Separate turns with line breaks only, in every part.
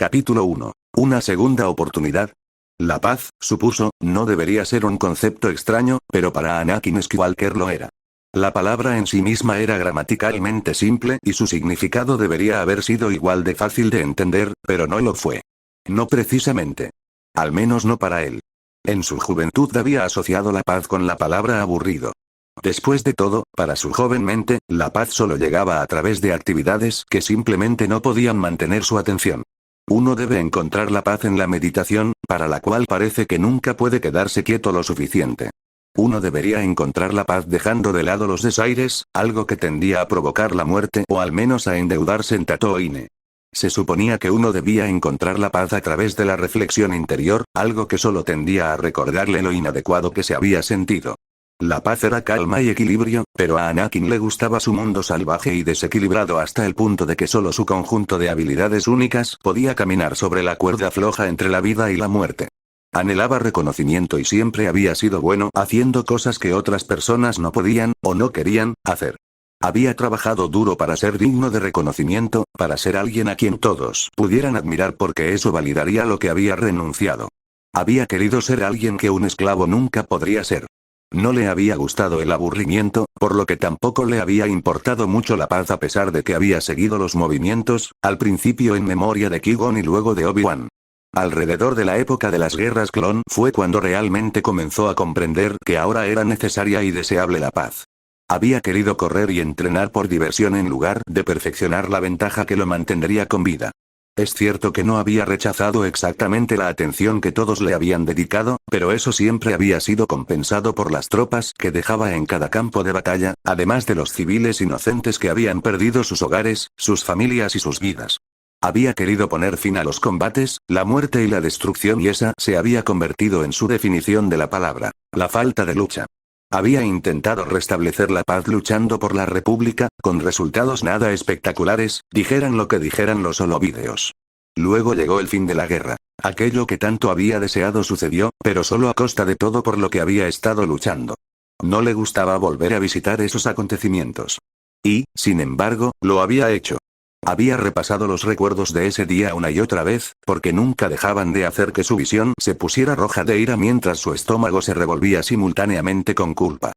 Capítulo 1. Una segunda oportunidad. La paz, supuso, no debería ser un concepto extraño, pero para Anakin Skywalker lo era. La palabra en sí misma era gramaticalmente simple y su significado debería haber sido igual de fácil de entender, pero no lo fue. No precisamente. Al menos no para él. En su juventud había asociado la paz con la palabra aburrido. Después de todo, para su joven mente, la paz solo llegaba a través de actividades que simplemente no podían mantener su atención. Uno debe encontrar la paz en la meditación, para la cual parece que nunca puede quedarse quieto lo suficiente. Uno debería encontrar la paz dejando de lado los desaires, algo que tendía a provocar la muerte o al menos a endeudarse en Tatooine. Se suponía que uno debía encontrar la paz a través de la reflexión interior, algo que solo tendía a recordarle lo inadecuado que se había sentido. La paz era calma y equilibrio, pero a Anakin le gustaba su mundo salvaje y desequilibrado hasta el punto de que solo su conjunto de habilidades únicas podía caminar sobre la cuerda floja entre la vida y la muerte. Anhelaba reconocimiento y siempre había sido bueno haciendo cosas que otras personas no podían, o no querían, hacer. Había trabajado duro para ser digno de reconocimiento, para ser alguien a quien todos pudieran admirar porque eso validaría lo que había renunciado. Había querido ser alguien que un esclavo nunca podría ser. No le había gustado el aburrimiento, por lo que tampoco le había importado mucho la paz a pesar de que había seguido los movimientos, al principio en memoria de Qui-Gon y luego de Obi-Wan. Alrededor de la época de las guerras clon fue cuando realmente comenzó a comprender que ahora era necesaria y deseable la paz. Había querido correr y entrenar por diversión en lugar de perfeccionar la ventaja que lo mantendría con vida. Es cierto que no había rechazado exactamente la atención que todos le habían dedicado, pero eso siempre había sido compensado por las tropas que dejaba en cada campo de batalla, además de los civiles inocentes que habían perdido sus hogares, sus familias y sus vidas. Había querido poner fin a los combates, la muerte y la destrucción y esa se había convertido en su definición de la palabra, la falta de lucha. Había intentado restablecer la paz luchando por la República, con resultados nada espectaculares, dijeran lo que dijeran los holovídeos. Luego llegó el fin de la guerra. Aquello que tanto había deseado sucedió, pero solo a costa de todo por lo que había estado luchando. No le gustaba volver a visitar esos acontecimientos. Y, sin embargo, lo había hecho. Había repasado los recuerdos de ese día una y otra vez, porque nunca dejaban de hacer que su visión se pusiera roja de ira mientras su estómago se revolvía simultáneamente con culpa.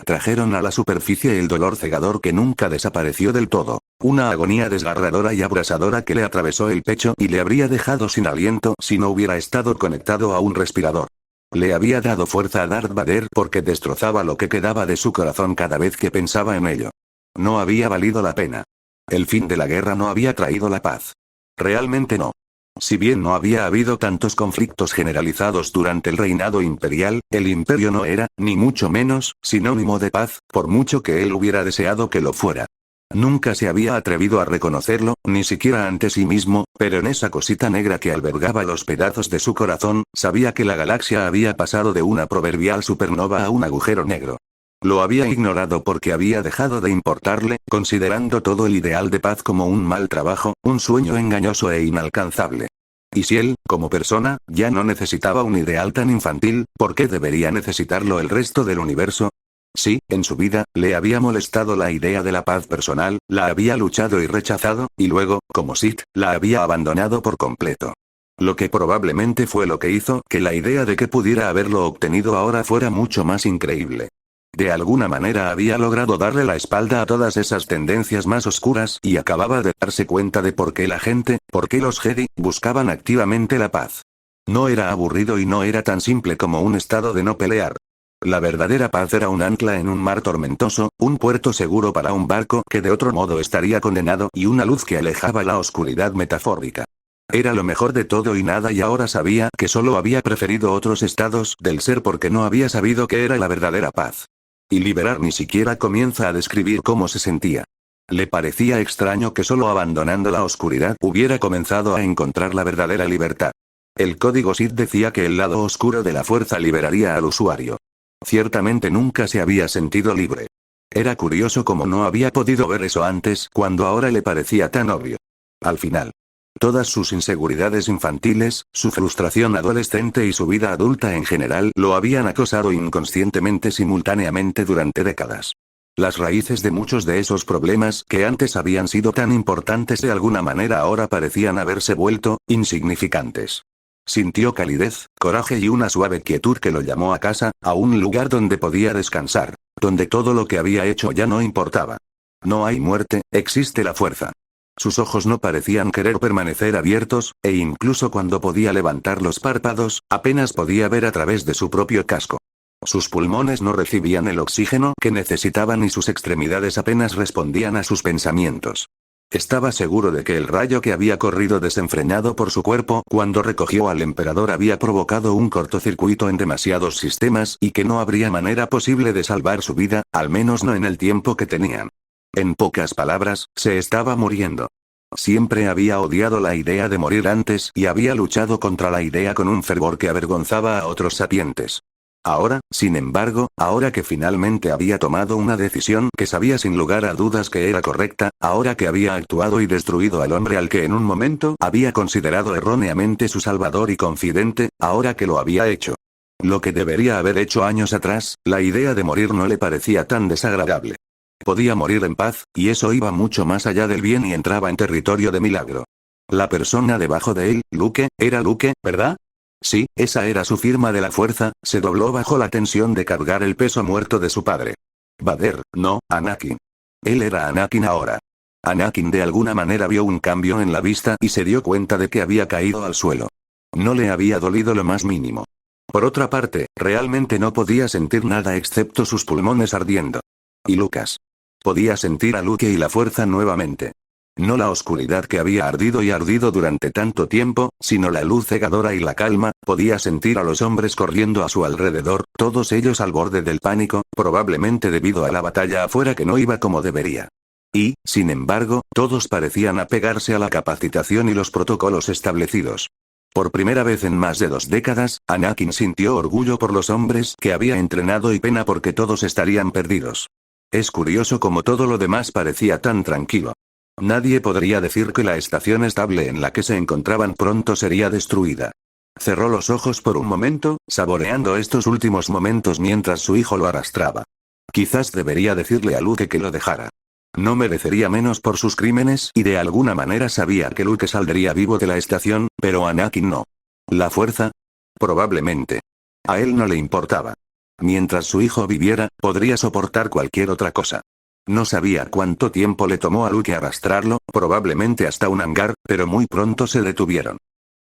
Trajeron a la superficie el dolor cegador que nunca desapareció del todo, una agonía desgarradora y abrasadora que le atravesó el pecho y le habría dejado sin aliento si no hubiera estado conectado a un respirador. Le había dado fuerza a Darth Vader porque destrozaba lo que quedaba de su corazón cada vez que pensaba en ello. No había valido la pena. El fin de la guerra no había traído la paz. Realmente no. Si bien no había habido tantos conflictos generalizados durante el reinado imperial, el imperio no era, ni mucho menos, sinónimo de paz, por mucho que él hubiera deseado que lo fuera. Nunca se había atrevido a reconocerlo, ni siquiera ante sí mismo, pero en esa cosita negra que albergaba los pedazos de su corazón, sabía que la galaxia había pasado de una proverbial supernova a un agujero negro. Lo había ignorado porque había dejado de importarle, considerando todo el ideal de paz como un mal trabajo, un sueño engañoso e inalcanzable. Y si él, como persona, ya no necesitaba un ideal tan infantil, ¿por qué debería necesitarlo el resto del universo? Sí, en su vida, le había molestado la idea de la paz personal, la había luchado y rechazado, y luego, como Sith, la había abandonado por completo. Lo que probablemente fue lo que hizo que la idea de que pudiera haberlo obtenido ahora fuera mucho más increíble. De alguna manera había logrado darle la espalda a todas esas tendencias más oscuras y acababa de darse cuenta de por qué la gente, por qué los Jedi, buscaban activamente la paz. No era aburrido y no era tan simple como un estado de no pelear. La verdadera paz era un ancla en un mar tormentoso, un puerto seguro para un barco que de otro modo estaría condenado y una luz que alejaba la oscuridad metafórica. Era lo mejor de todo y nada y ahora sabía que solo había preferido otros estados del ser porque no había sabido qué era la verdadera paz. Y liberar ni siquiera comienza a describir cómo se sentía. Le parecía extraño que solo abandonando la oscuridad hubiera comenzado a encontrar la verdadera libertad. El código Sith decía que el lado oscuro de la fuerza liberaría al usuario. Ciertamente nunca se había sentido libre. Era curioso cómo no había podido ver eso antes, cuando ahora le parecía tan obvio. Al final. Todas sus inseguridades infantiles, su frustración adolescente y su vida adulta en general lo habían acosado inconscientemente simultáneamente durante décadas. Las raíces de muchos de esos problemas que antes habían sido tan importantes de alguna manera ahora parecían haberse vuelto insignificantes. Sintió calidez, coraje y una suave quietud que lo llamó a casa, a un lugar donde podía descansar, donde todo lo que había hecho ya no importaba. No hay muerte, existe la fuerza. Sus ojos no parecían querer permanecer abiertos, e incluso cuando podía levantar los párpados, apenas podía ver a través de su propio casco. Sus pulmones no recibían el oxígeno que necesitaban y sus extremidades apenas respondían a sus pensamientos. Estaba seguro de que el rayo que había corrido desenfrenado por su cuerpo cuando recogió al emperador había provocado un cortocircuito en demasiados sistemas y que no habría manera posible de salvar su vida, al menos no en el tiempo que tenían. En pocas palabras, se estaba muriendo. Siempre había odiado la idea de morir antes y había luchado contra la idea con un fervor que avergonzaba a otros sapientes. Ahora, sin embargo, ahora que finalmente había tomado una decisión que sabía sin lugar a dudas que era correcta, ahora que había actuado y destruido al hombre al que en un momento había considerado erróneamente su salvador y confidente, ahora que lo había hecho. Lo que debería haber hecho años atrás, la idea de morir no le parecía tan desagradable. Podía morir en paz, y eso iba mucho más allá del bien y entraba en territorio de milagro. La persona debajo de él, Luke, era Luke, ¿verdad? Sí, esa era su firma de la fuerza, se dobló bajo la tensión de cargar el peso muerto de su padre. Vader, no, Anakin. Él era Anakin ahora. Anakin de alguna manera vio un cambio en la vista y se dio cuenta de que había caído al suelo. No le había dolido lo más mínimo. Por otra parte, realmente no podía sentir nada excepto sus pulmones ardiendo. Y Lucas. Podía sentir a Luke y la fuerza nuevamente. No la oscuridad que había ardido y ardido durante tanto tiempo, sino la luz cegadora y la calma. Podía sentir a los hombres corriendo a su alrededor, todos ellos al borde del pánico, probablemente debido a la batalla afuera que no iba como debería. Y, sin embargo, todos parecían apegarse a la capacitación y los protocolos establecidos. Por primera vez en más de 2 décadas, Anakin sintió orgullo por los hombres que había entrenado y pena porque todos estarían perdidos. Es curioso como todo lo demás parecía tan tranquilo. Nadie podría decir que la estación estable en la que se encontraban pronto sería destruida. Cerró los ojos por un momento, saboreando estos últimos momentos mientras su hijo lo arrastraba. Quizás debería decirle a Luke que lo dejara. No merecería menos por sus crímenes y de alguna manera sabía que Luke saldría vivo de la estación, pero Anakin no. ¿La fuerza? Probablemente. A él no le importaba. Mientras su hijo viviera, podría soportar cualquier otra cosa. No sabía cuánto tiempo le tomó a Luke arrastrarlo, probablemente hasta un hangar, pero muy pronto se detuvieron.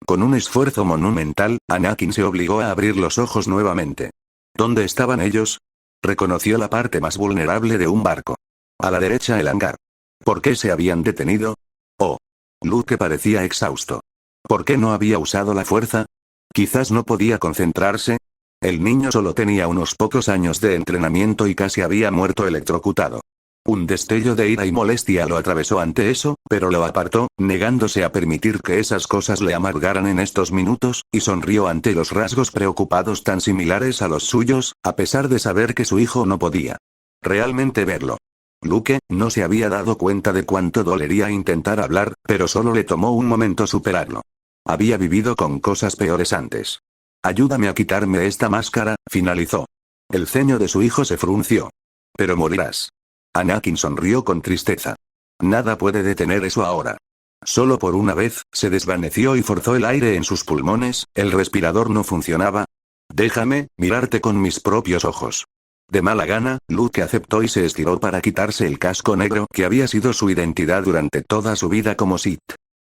Con un esfuerzo monumental, Anakin se obligó a abrir los ojos nuevamente. ¿Dónde estaban ellos? Reconoció la parte más vulnerable de un barco. A la derecha el hangar. ¿Por qué se habían detenido? Oh. Luke parecía exhausto. ¿Por qué no había usado la fuerza? Quizás no podía concentrarse. El niño solo tenía unos pocos años de entrenamiento y casi había muerto electrocutado. Un destello de ira y molestia lo atravesó ante eso, pero lo apartó, negándose a permitir que esas cosas le amargaran en estos minutos, y sonrió ante los rasgos preocupados tan similares a los suyos, a pesar de saber que su hijo no podía realmente verlo. Luke no se había dado cuenta de cuánto dolería intentar hablar, pero solo le tomó un momento superarlo. Había vivido con cosas peores antes. Ayúdame a quitarme esta máscara, finalizó. El ceño de su hijo se frunció. Pero morirás. Anakin sonrió con tristeza. Nada puede detener eso ahora. Solo por una vez, se desvaneció y forzó el aire en sus pulmones, el respirador no funcionaba. Déjame mirarte con mis propios ojos. De mala gana, Luke aceptó y se estiró para quitarse el casco negro que había sido su identidad durante toda su vida como Sith.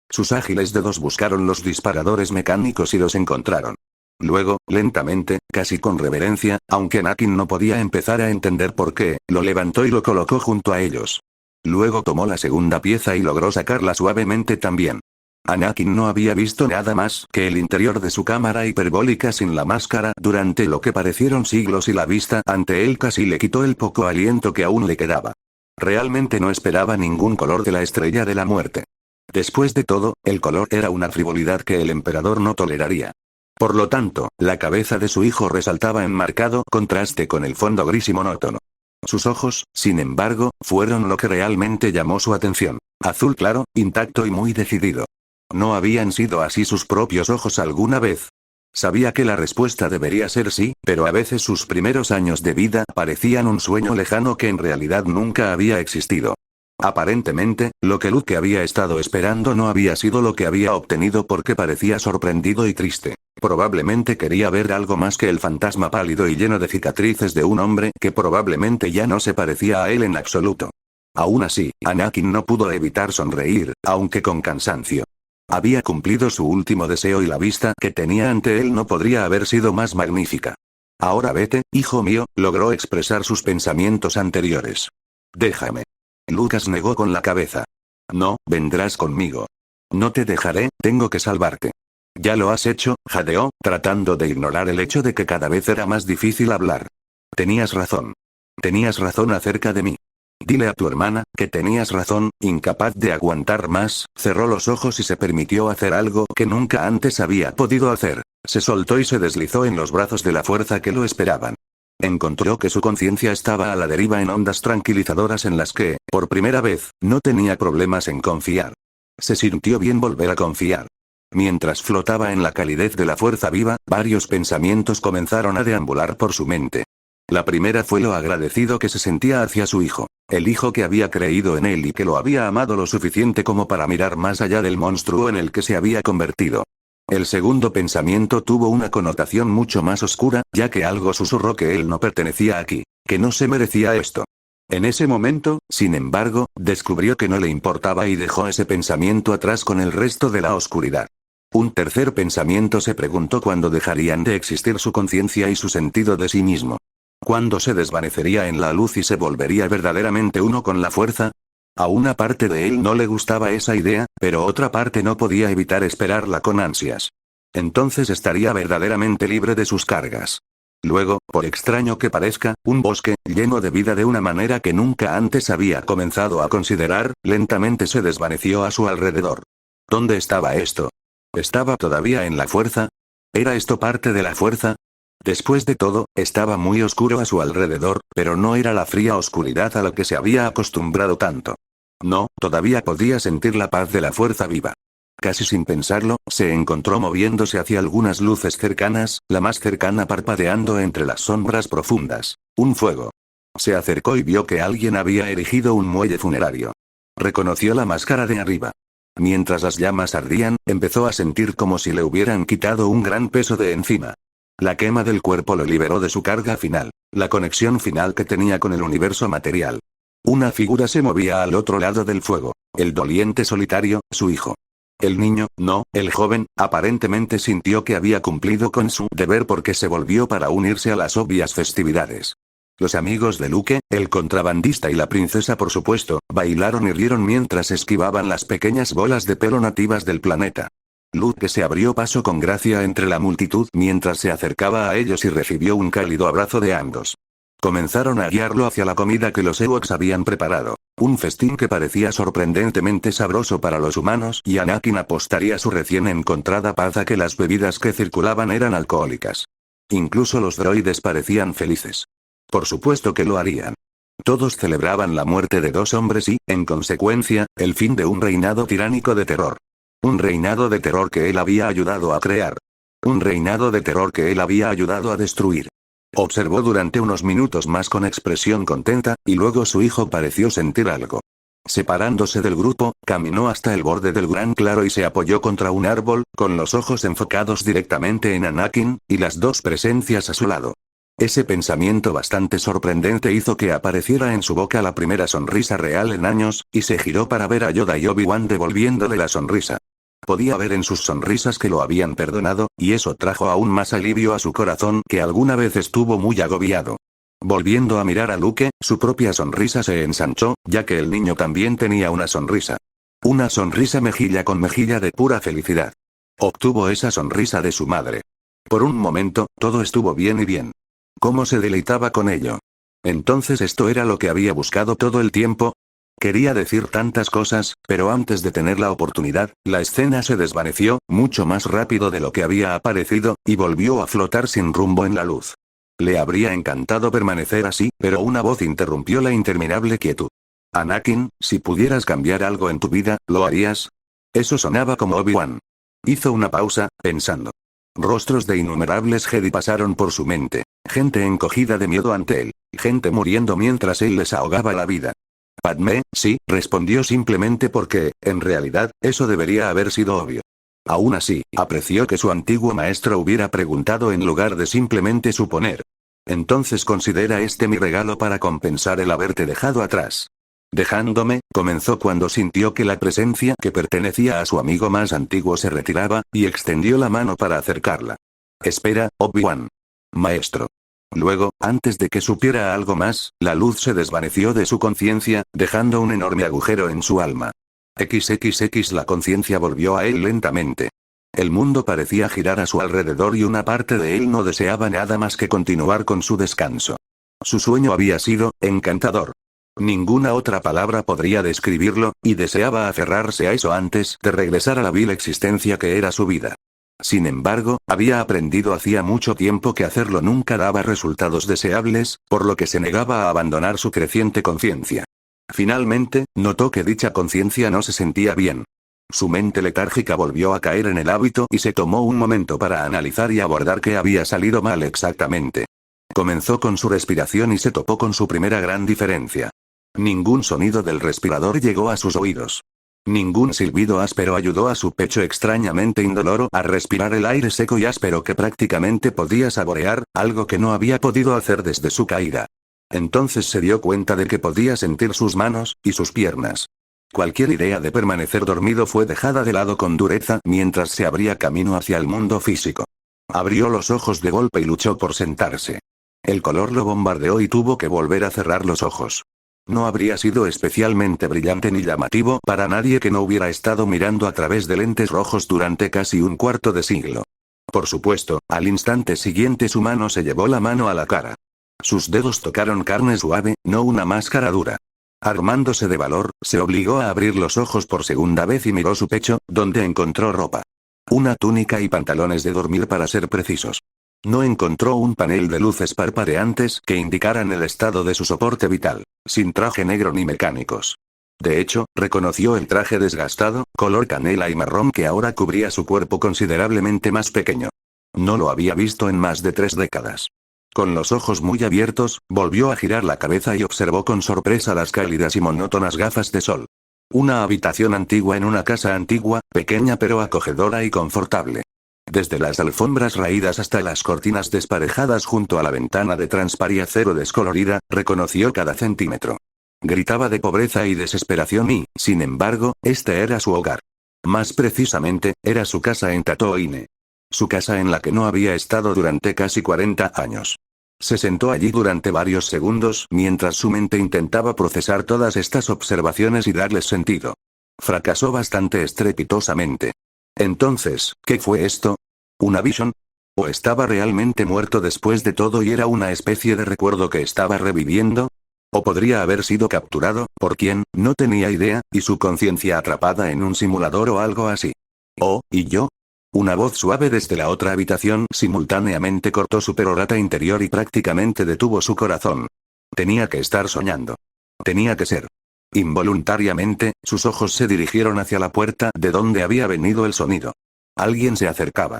Sus ágiles dedos buscaron los disparadores mecánicos y los encontraron. Luego, lentamente, casi con reverencia, aunque Anakin no podía empezar a entender por qué, lo levantó y lo colocó junto a ellos. Luego tomó la segunda pieza y logró sacarla suavemente también. Anakin no había visto nada más que el interior de su cámara hiperbólica sin la máscara durante lo que parecieron siglos y la vista ante él casi le quitó el poco aliento que aún le quedaba. Realmente no esperaba ningún color de la estrella de la muerte. Después de todo, el color era una frivolidad que el emperador no toleraría. Por lo tanto, la cabeza de su hijo resaltaba en marcado contraste con el fondo gris y monótono. Sus ojos, sin embargo, fueron lo que realmente llamó su atención. Azul claro, intacto y muy decidido. ¿No habían sido así sus propios ojos alguna vez? Sabía que la respuesta debería ser sí, pero a veces sus primeros años de vida parecían un sueño lejano que en realidad nunca había existido. Aparentemente, lo que Luke había estado esperando no había sido lo que había obtenido porque parecía sorprendido y triste. Probablemente quería ver algo más que el fantasma pálido y lleno de cicatrices de un hombre que probablemente ya no se parecía a él en absoluto. Aún así, Anakin no pudo evitar sonreír, aunque con cansancio. Había cumplido su último deseo y la vista que tenía ante él no podría haber sido más magnífica. Ahora vete, hijo mío, logró expresar sus pensamientos anteriores. Déjame. Lucas negó con la cabeza. No, vendrás conmigo. No te dejaré, tengo que salvarte. Ya lo has hecho, jadeó, tratando de ignorar el hecho de que cada vez era más difícil hablar. Tenías razón. Tenías razón acerca de mí. Dile a tu hermana, que tenías razón, incapaz de aguantar más, cerró los ojos y se permitió hacer algo que nunca antes había podido hacer. Se soltó y se deslizó en los brazos de la fuerza que lo esperaban. Encontró que su conciencia estaba a la deriva en ondas tranquilizadoras en las que, por primera vez, no tenía problemas en confiar. Se sintió bien volver a confiar. Mientras flotaba en la calidez de la fuerza viva, varios pensamientos comenzaron a deambular por su mente. La primera fue lo agradecido que se sentía hacia su hijo, el hijo que había creído en él y que lo había amado lo suficiente como para mirar más allá del monstruo en el que se había convertido. El segundo pensamiento tuvo una connotación mucho más oscura, ya que algo susurró que él no pertenecía aquí, que no se merecía esto. En ese momento, sin embargo, descubrió que no le importaba y dejó ese pensamiento atrás con el resto de la oscuridad. Un tercer pensamiento se preguntó cuándo dejarían de existir su conciencia y su sentido de sí mismo. ¿Cuándo se desvanecería en la luz y se volvería verdaderamente uno con la fuerza? A una parte de él no le gustaba esa idea, pero otra parte no podía evitar esperarla con ansias. Entonces estaría verdaderamente libre de sus cargas. Luego, por extraño que parezca, un bosque, lleno de vida de una manera que nunca antes había comenzado a considerar, lentamente se desvaneció a su alrededor. ¿Dónde estaba esto? ¿Estaba todavía en la fuerza? ¿Era esto parte de la fuerza? Después de todo, estaba muy oscuro a su alrededor, pero no era la fría oscuridad a la que se había acostumbrado tanto. No, todavía podía sentir la paz de la fuerza viva. Casi sin pensarlo, se encontró moviéndose hacia algunas luces cercanas, la más cercana parpadeando entre las sombras profundas. Un fuego. Se acercó y vio que alguien había erigido un muelle funerario. Reconoció la máscara de arriba. Mientras las llamas ardían, empezó a sentir como si le hubieran quitado un gran peso de encima. La quema del cuerpo lo liberó de su carga final, la conexión final que tenía con el universo material. Una figura se movía al otro lado del fuego, el doliente solitario, su hijo. El niño, no, el joven, aparentemente sintió que había cumplido con su deber porque se volvió para unirse a las obvias festividades. Los amigos de Luke, el contrabandista y la princesa por supuesto, bailaron y rieron mientras esquivaban las pequeñas bolas de pelo nativas del planeta. Luke se abrió paso con gracia entre la multitud mientras se acercaba a ellos y recibió un cálido abrazo de ambos. Comenzaron a guiarlo hacia la comida que los Ewoks habían preparado. Un festín que parecía sorprendentemente sabroso para los humanos y Anakin apostaría su recién encontrada paz a que las bebidas que circulaban eran alcohólicas. Incluso los droides parecían felices. Por supuesto que lo harían. Todos celebraban la muerte de dos hombres y, en consecuencia, el fin de un reinado tiránico de terror. Un reinado de terror que él había ayudado a crear. Un reinado de terror que él había ayudado a destruir. Observó durante unos minutos más con expresión contenta, y luego su hijo pareció sentir algo. Separándose del grupo, caminó hasta el borde del gran claro y se apoyó contra un árbol, con los ojos enfocados directamente en Anakin, y las dos presencias a su lado. Ese pensamiento bastante sorprendente hizo que apareciera en su boca la primera sonrisa real en años, y se giró para ver a Yoda y Obi-Wan devolviéndole la sonrisa. Podía ver en sus sonrisas que lo habían perdonado, y eso trajo aún más alivio a su corazón que alguna vez estuvo muy agobiado. Volviendo a mirar a Luke, su propia sonrisa se ensanchó, ya que el niño también tenía una sonrisa. Una sonrisa mejilla con mejilla de pura felicidad. Obtuvo esa sonrisa de su madre. Por un momento, todo estuvo bien y bien. ¿Cómo se deleitaba con ello? Entonces esto era lo que había buscado todo el tiempo. Quería decir tantas cosas, pero antes de tener la oportunidad, la escena se desvaneció, mucho más rápido de lo que había aparecido, y volvió a flotar sin rumbo en la luz. Le habría encantado permanecer así, pero una voz interrumpió la interminable quietud. Anakin, si pudieras cambiar algo en tu vida, ¿lo harías? Eso sonaba como Obi-Wan. Hizo una pausa, pensando. Rostros de innumerables Jedi pasaron por su mente. Gente encogida de miedo ante él. Gente muriendo mientras él les ahogaba la vida. Padmé, sí, respondió simplemente porque, en realidad, eso debería haber sido obvio. Aún así, apreció que su antiguo maestro hubiera preguntado en lugar de simplemente suponer. Entonces considera este mi regalo para compensar el haberte dejado atrás. Dejándome, comenzó cuando sintió que la presencia que pertenecía a su amigo más antiguo se retiraba, y extendió la mano para acercarla. Espera, Obi-Wan. Maestro. Luego, antes de que supiera algo más, la luz se desvaneció de su conciencia, dejando un enorme agujero en su alma. XXX la conciencia volvió a él lentamente. El mundo parecía girar a su alrededor y una parte de él no deseaba nada más que continuar con su descanso. Su sueño había sido encantador. Ninguna otra palabra podría describirlo, y deseaba aferrarse a eso antes de regresar a la vil existencia que era su vida. Sin embargo, había aprendido hacía mucho tiempo que hacerlo nunca daba resultados deseables, por lo que se negaba a abandonar su creciente conciencia. Finalmente, notó que dicha conciencia no se sentía bien. Su mente letárgica volvió a caer en el hábito y se tomó un momento para analizar y abordar qué había salido mal exactamente. Comenzó con su respiración y se topó con su primera gran diferencia. Ningún sonido del respirador llegó a sus oídos. Ningún silbido áspero ayudó a su pecho extrañamente indoloro a respirar el aire seco y áspero que prácticamente podía saborear, algo que no había podido hacer desde su caída. Entonces se dio cuenta de que podía sentir sus manos y sus piernas. Cualquier idea de permanecer dormido fue dejada de lado con dureza mientras se abría camino hacia el mundo físico. Abrió los ojos de golpe y luchó por sentarse. El color lo bombardeó y tuvo que volver a cerrar los ojos. No habría sido especialmente brillante ni llamativo para nadie que no hubiera estado mirando a través de lentes rojos durante casi un cuarto de siglo. Por supuesto, al instante siguiente su mano se llevó la mano a la cara. Sus dedos tocaron carne suave, no una máscara dura. Armándose de valor, se obligó a abrir los ojos por segunda vez y miró su pecho, donde encontró ropa. Una túnica y pantalones de dormir para ser precisos. No encontró un panel de luces parpadeantes que indicaran el estado de su soporte vital, sin traje negro ni mecánicos. De hecho, reconoció el traje desgastado, color canela y marrón que ahora cubría su cuerpo considerablemente más pequeño. No lo había visto en más de 3 décadas. Con los ojos muy abiertos, volvió a girar la cabeza y observó con sorpresa las cálidas y monótonas gafas de sol. Una habitación antigua en una casa antigua, pequeña pero acogedora y confortable. Desde las alfombras raídas hasta las cortinas desparejadas junto a la ventana de transpariencia descolorida, reconoció cada centímetro. Gritaba de pobreza y desesperación y, sin embargo, este era su hogar. Más precisamente, era su casa en Tatooine. Su casa en la que no había estado durante casi 40 años. Se sentó allí durante varios segundos mientras su mente intentaba procesar todas estas observaciones y darles sentido. Fracasó bastante estrepitosamente. Entonces, ¿qué fue esto? ¿Una visión? ¿O estaba realmente muerto después de todo y era una especie de recuerdo que estaba reviviendo? ¿O podría haber sido capturado, por quien, no tenía idea, y su conciencia atrapada en un simulador o algo así? ¿Oh, y yo? Una voz suave desde la otra habitación simultáneamente cortó su perorata interior y prácticamente detuvo su corazón. Tenía que estar soñando. Tenía que ser. Involuntariamente, sus ojos se dirigieron hacia la puerta de donde había venido el sonido. Alguien se acercaba.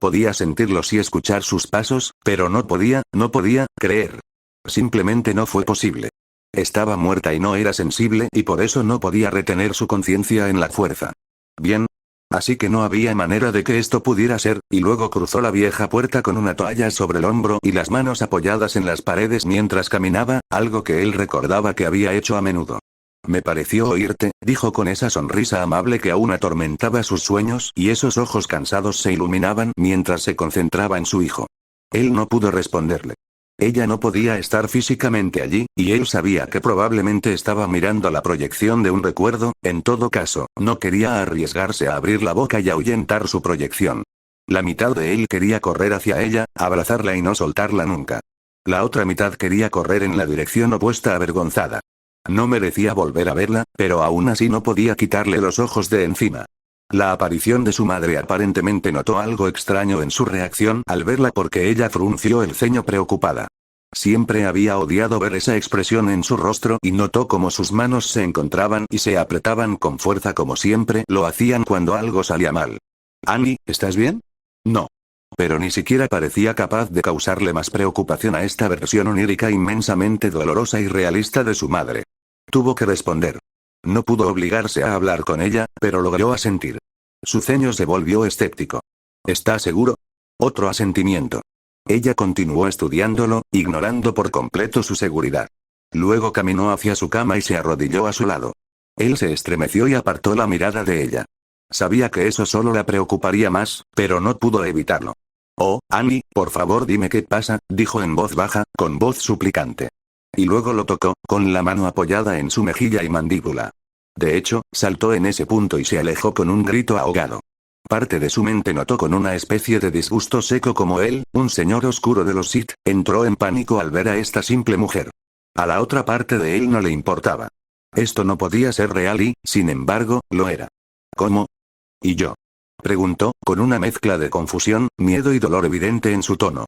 Podía sentirlos y escuchar sus pasos, pero no podía creer. Simplemente no fue posible. Estaba muerta y no era sensible y por eso no podía retener su conciencia en la fuerza. Bien. Así que no había manera de que esto pudiera ser, y luego cruzó la vieja puerta con una toalla sobre el hombro y las manos apoyadas en las paredes mientras caminaba, algo que él recordaba que había hecho a menudo. Me pareció oírte, dijo con esa sonrisa amable que aún atormentaba sus sueños y esos ojos cansados se iluminaban mientras se concentraba en su hijo. Él no pudo responderle. Ella no podía estar físicamente allí, y él sabía que probablemente estaba mirando la proyección de un recuerdo, en todo caso, no quería arriesgarse a abrir la boca y ahuyentar su proyección. La mitad de él quería correr hacia ella, abrazarla y no soltarla nunca. La otra mitad quería correr en la dirección opuesta avergonzada. No merecía volver a verla, pero aún así no podía quitarle los ojos de encima. La aparición de su madre aparentemente notó algo extraño en su reacción al verla porque ella frunció el ceño preocupada. Siempre había odiado ver esa expresión en su rostro y notó cómo sus manos se encontraban y se apretaban con fuerza como siempre lo hacían cuando algo salía mal. «Annie, ¿estás bien?» «No. pero ni siquiera parecía capaz de causarle más preocupación a esta versión onírica inmensamente dolorosa y realista de su madre. Tuvo que responder. No pudo obligarse a hablar con ella, pero logró asentir. Su ceño se volvió escéptico. ¿Está seguro? Otro asentimiento. Ella continuó estudiándolo, ignorando por completo su seguridad. Luego caminó hacia su cama y se arrodilló a su lado. Él se estremeció y apartó la mirada de ella. Sabía que eso solo la preocuparía más, pero no pudo evitarlo. Oh, Annie, por favor dime qué pasa, dijo en voz baja, con voz suplicante. Y luego lo tocó, con la mano apoyada en su mejilla y mandíbula. De hecho, saltó en ese punto y se alejó con un grito ahogado. Parte de su mente notó con una especie de disgusto seco como él, un señor oscuro de los Sith, entró en pánico al ver a esta simple mujer. A la otra parte de él no le importaba. Esto no podía ser real y, sin embargo, lo era. ¿Cómo? ¿Y yo? Preguntó, con una mezcla de confusión, miedo y dolor evidente en su tono.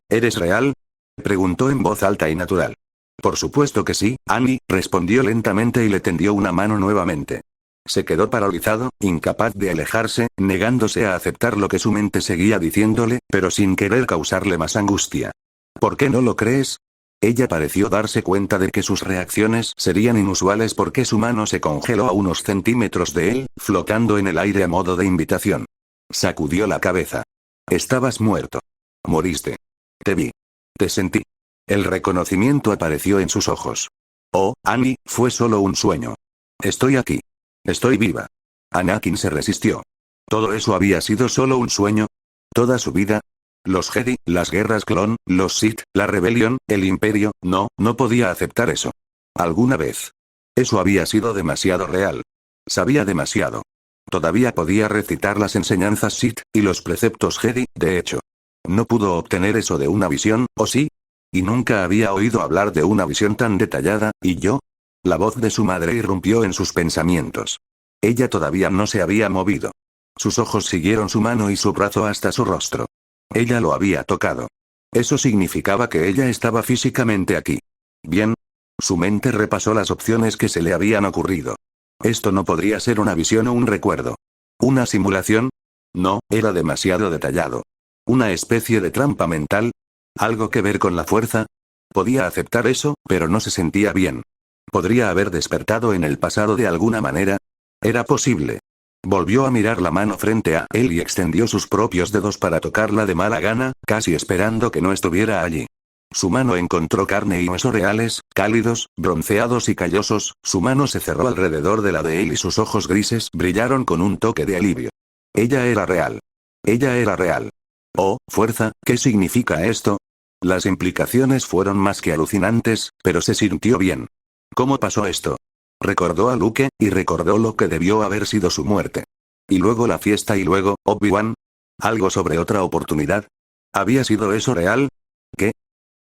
¿Eres real? Preguntó en voz alta y natural. Por supuesto que sí, Annie, respondió lentamente y le tendió una mano nuevamente. Se quedó paralizado, incapaz de alejarse, negándose a aceptar lo que su mente seguía diciéndole, pero sin querer causarle más angustia. ¿Por qué no lo crees? Ella pareció darse cuenta de que sus reacciones serían inusuales porque su mano se congeló a unos centímetros de él, flotando en el aire a modo de invitación. Sacudió la cabeza. Estabas muerto. Moriste. Te vi. Te sentí. El reconocimiento apareció en sus ojos. Oh, Annie, fue solo un sueño. Estoy aquí. Estoy viva. Anakin se resistió. ¿Todo eso había sido solo un sueño? ¿Toda su vida? Los Jedi, las guerras clon, los Sith, la rebelión, el Imperio, no podía aceptar eso. ¿Alguna vez? Eso había sido demasiado real. Sabía demasiado. Todavía podía recitar las enseñanzas Sith, y los preceptos Jedi, de hecho. No pudo obtener eso de una visión, ¿o sí? Y nunca había oído hablar de una visión tan detallada, ¿y yo? La voz de su madre irrumpió en sus pensamientos. Ella todavía no se había movido. Sus ojos siguieron su mano y su brazo hasta su rostro. Ella lo había tocado. Eso significaba que ella estaba físicamente aquí. Bien. Su mente repasó las opciones que se le habían ocurrido. Esto no podría ser una visión o un recuerdo. ¿Una simulación? No, era demasiado detallado. ¿Una especie de trampa mental? ¿Algo que ver con la fuerza? Podía aceptar eso, pero no se sentía bien. ¿Podría haber despertado en el pasado de alguna manera? Era posible. Volvió a mirar la mano frente a él y extendió sus propios dedos para tocarla de mala gana, casi esperando que no estuviera allí. Su mano encontró carne y hueso reales, cálidos, bronceados y callosos, su mano se cerró alrededor de la de él y sus ojos grises brillaron con un toque de alivio. Ella era real. Ella era real. Oh, fuerza, ¿qué significa esto? Las implicaciones fueron más que alucinantes, pero se sintió bien. ¿Cómo pasó esto? Recordó a Luke, y recordó lo que debió haber sido su muerte. Y luego la fiesta y luego, Obi-Wan. ¿Algo sobre otra oportunidad? ¿Había sido eso real? ¿Qué?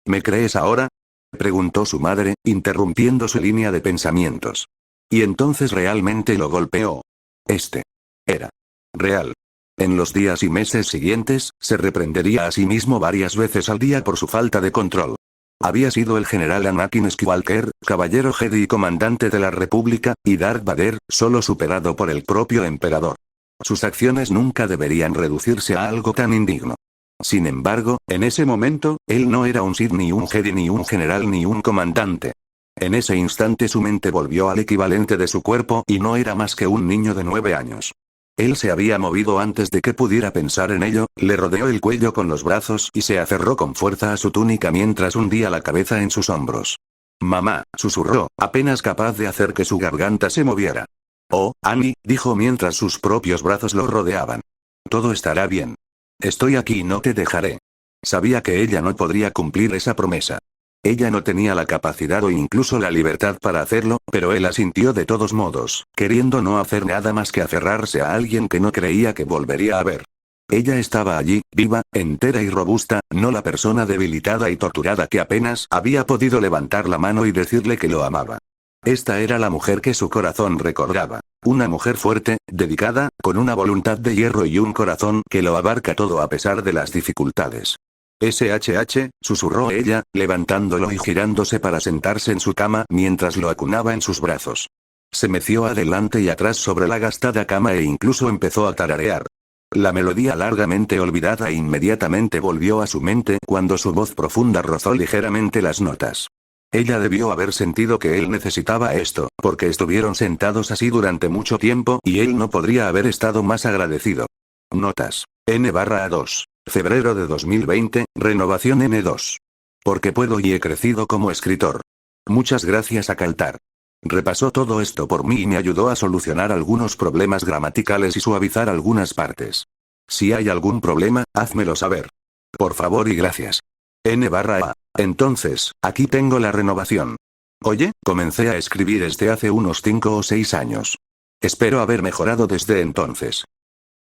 ¿Me crees ahora? Preguntó su madre, interrumpiendo su línea de pensamientos. Y entonces realmente lo golpeó. Era real. En los días y meses siguientes, se reprendería a sí mismo varias veces al día por su falta de control. Había sido el general Anakin Skywalker, caballero Jedi y comandante de la República, y Darth Vader, solo superado por el propio emperador. Sus acciones nunca deberían reducirse a algo tan indigno. Sin embargo, en ese momento, él no era un Sith ni un Jedi ni un general ni un comandante. En ese instante su mente volvió al equivalente de su cuerpo y no era más que un niño de 9 años. Él se había movido antes de que pudiera pensar en ello, le rodeó el cuello con los brazos y se aferró con fuerza a su túnica mientras hundía la cabeza en sus hombros. «Mamá», susurró, apenas capaz de hacer que su garganta se moviera. «Oh, Annie», dijo mientras sus propios brazos lo rodeaban. «Todo estará bien. Estoy aquí y no te dejaré». Sabía que ella no podría cumplir esa promesa. Ella no tenía la capacidad o incluso la libertad para hacerlo, pero él asintió de todos modos, queriendo no hacer nada más que aferrarse a alguien que no creía que volvería a ver. Ella estaba allí, viva, entera y robusta, no la persona debilitada y torturada que apenas había podido levantar la mano y decirle que lo amaba. Esta era la mujer que su corazón recordaba. Una mujer fuerte, dedicada, con una voluntad de hierro y un corazón que lo abarca todo a pesar de las dificultades. SHH, susurró ella, levantándolo y girándose para sentarse en su cama mientras lo acunaba en sus brazos. Se meció adelante y atrás sobre la gastada cama e incluso empezó a tararear. La melodía largamente olvidada inmediatamente volvió a su mente cuando su voz profunda rozó ligeramente las notas. Ella debió haber sentido que él necesitaba esto, porque estuvieron sentados así durante mucho tiempo y él no podría haber estado más agradecido. Notas. N/A2. Febrero de 2020, renovación N2. Porque puedo y he crecido como escritor. Muchas gracias a Kaltar. Repasó todo esto por mí y me ayudó a solucionar algunos problemas gramaticales y suavizar algunas partes. Si hay algún problema, házmelo saber. Por favor y gracias. N/A. Entonces, aquí tengo la renovación. Oye, comencé a escribir hace unos 5 o 6 años. Espero haber mejorado desde entonces.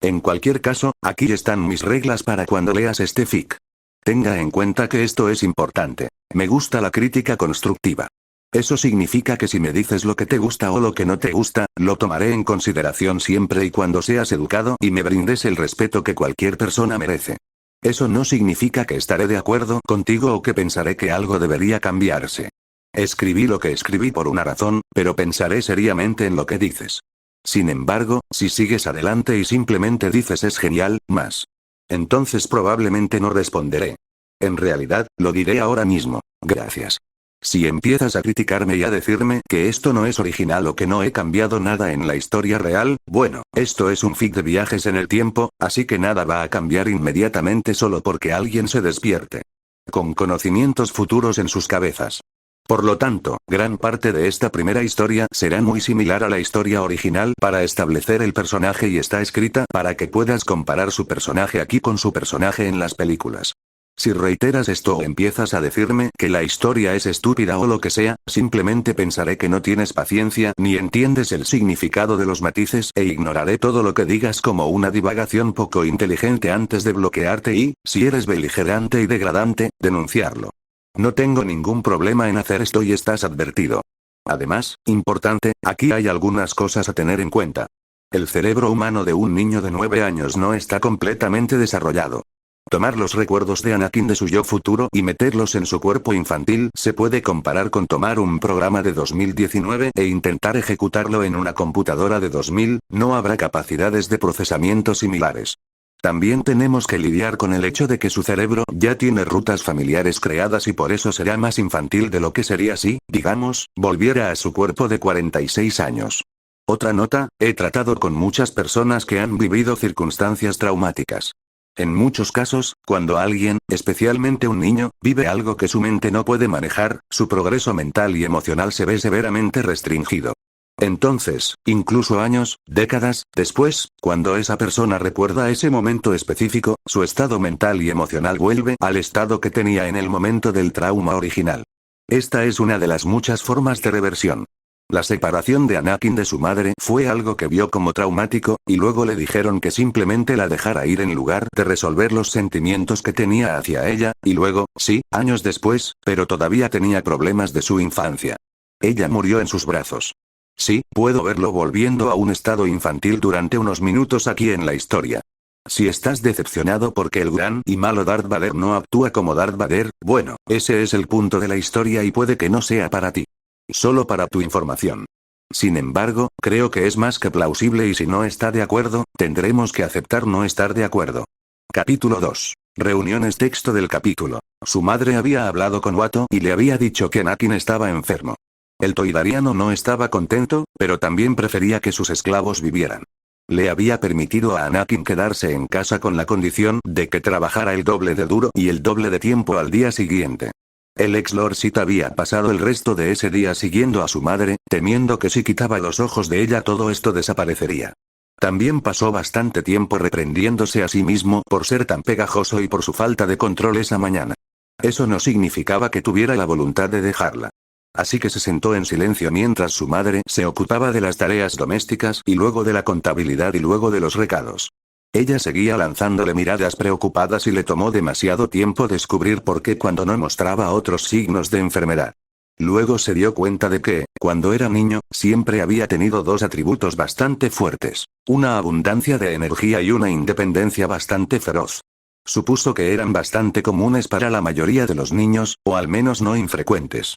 En cualquier caso, aquí están mis reglas para cuando leas este fic. Tenga en cuenta que esto es importante. Me gusta la crítica constructiva. Eso significa que si me dices lo que te gusta o lo que no te gusta, lo tomaré en consideración siempre y cuando seas educado y me brindes el respeto que cualquier persona merece. Eso no significa que estaré de acuerdo contigo o que pensaré que algo debería cambiarse. Escribí lo que escribí por una razón, pero pensaré seriamente en lo que dices. Sin embargo, si sigues adelante y simplemente dices es genial, más. Entonces probablemente no responderé. En realidad, lo diré ahora mismo. Gracias. Si empiezas a criticarme y a decirme que esto no es original o que no he cambiado nada en la historia real, bueno, esto es un fic de viajes en el tiempo, así que nada va a cambiar inmediatamente solo porque alguien se despierte. Con conocimientos futuros en sus cabezas. Por lo tanto, gran parte de esta primera historia será muy similar a la historia original para establecer el personaje y está escrita para que puedas comparar su personaje aquí con su personaje en las películas. Si reiteras esto o empiezas a decirme que la historia es estúpida o lo que sea, simplemente pensaré que no tienes paciencia ni entiendes el significado de los matices e ignoraré todo lo que digas como una divagación poco inteligente antes de bloquearte y, si eres beligerante y degradante, denunciarlo. No tengo ningún problema en hacer esto y estás advertido. Además, importante, aquí hay algunas cosas a tener en cuenta. El cerebro humano de un niño de 9 años no está completamente desarrollado. Tomar los recuerdos de Anakin de su yo futuro y meterlos en su cuerpo infantil se puede comparar con tomar un programa de 2019 e intentar ejecutarlo en una computadora de 2000, no habrá capacidades de procesamiento similares. También tenemos que lidiar con el hecho de que su cerebro ya tiene rutas familiares creadas y por eso será más infantil de lo que sería si, digamos, volviera a su cuerpo de 46 años. Otra nota, he tratado con muchas personas que han vivido circunstancias traumáticas. En muchos casos, cuando alguien, especialmente un niño, vive algo que su mente no puede manejar, su progreso mental y emocional se ve severamente restringido. Entonces, incluso años, décadas, después, cuando esa persona recuerda ese momento específico, su estado mental y emocional vuelve al estado que tenía en el momento del trauma original. Esta es una de las muchas formas de reversión. La separación de Anakin de su madre fue algo que vio como traumático, y luego le dijeron que simplemente la dejara ir en lugar de resolver los sentimientos que tenía hacia ella, y luego, sí, años después, pero todavía tenía problemas de su infancia. Ella murió en sus brazos. Sí, puedo verlo volviendo a un estado infantil durante unos minutos aquí en la historia. Si estás decepcionado porque el gran y malo Darth Vader no actúa como Darth Vader, bueno, ese es el punto de la historia y puede que no sea para ti. Solo para tu información. Sin embargo, creo que es más que plausible y si no está de acuerdo, tendremos que aceptar no estar de acuerdo. Capítulo 2. Reuniones. Texto del capítulo. Su madre había hablado con Watto y le había dicho que Anakin estaba enfermo. El toidariano no estaba contento, pero también prefería que sus esclavos vivieran. Le había permitido a Anakin quedarse en casa con la condición de que trabajara el doble de duro y el doble de tiempo al día siguiente. El ex Lord Sith había pasado el resto de ese día siguiendo a su madre, temiendo que si quitaba los ojos de ella todo esto desaparecería. También pasó bastante tiempo reprendiéndose a sí mismo por ser tan pegajoso y por su falta de control esa mañana. Eso no significaba que tuviera la voluntad de dejarla. Así que se sentó en silencio mientras su madre se ocupaba de las tareas domésticas y luego de la contabilidad y luego de los recados. Ella seguía lanzándole miradas preocupadas y le tomó demasiado tiempo descubrir por qué cuando no mostraba otros signos de enfermedad. Luego se dio cuenta de que, cuando era niño, siempre había tenido dos atributos bastante fuertes, una abundancia de energía y una independencia bastante feroz. Supuso que eran bastante comunes para la mayoría de los niños, o al menos no infrecuentes.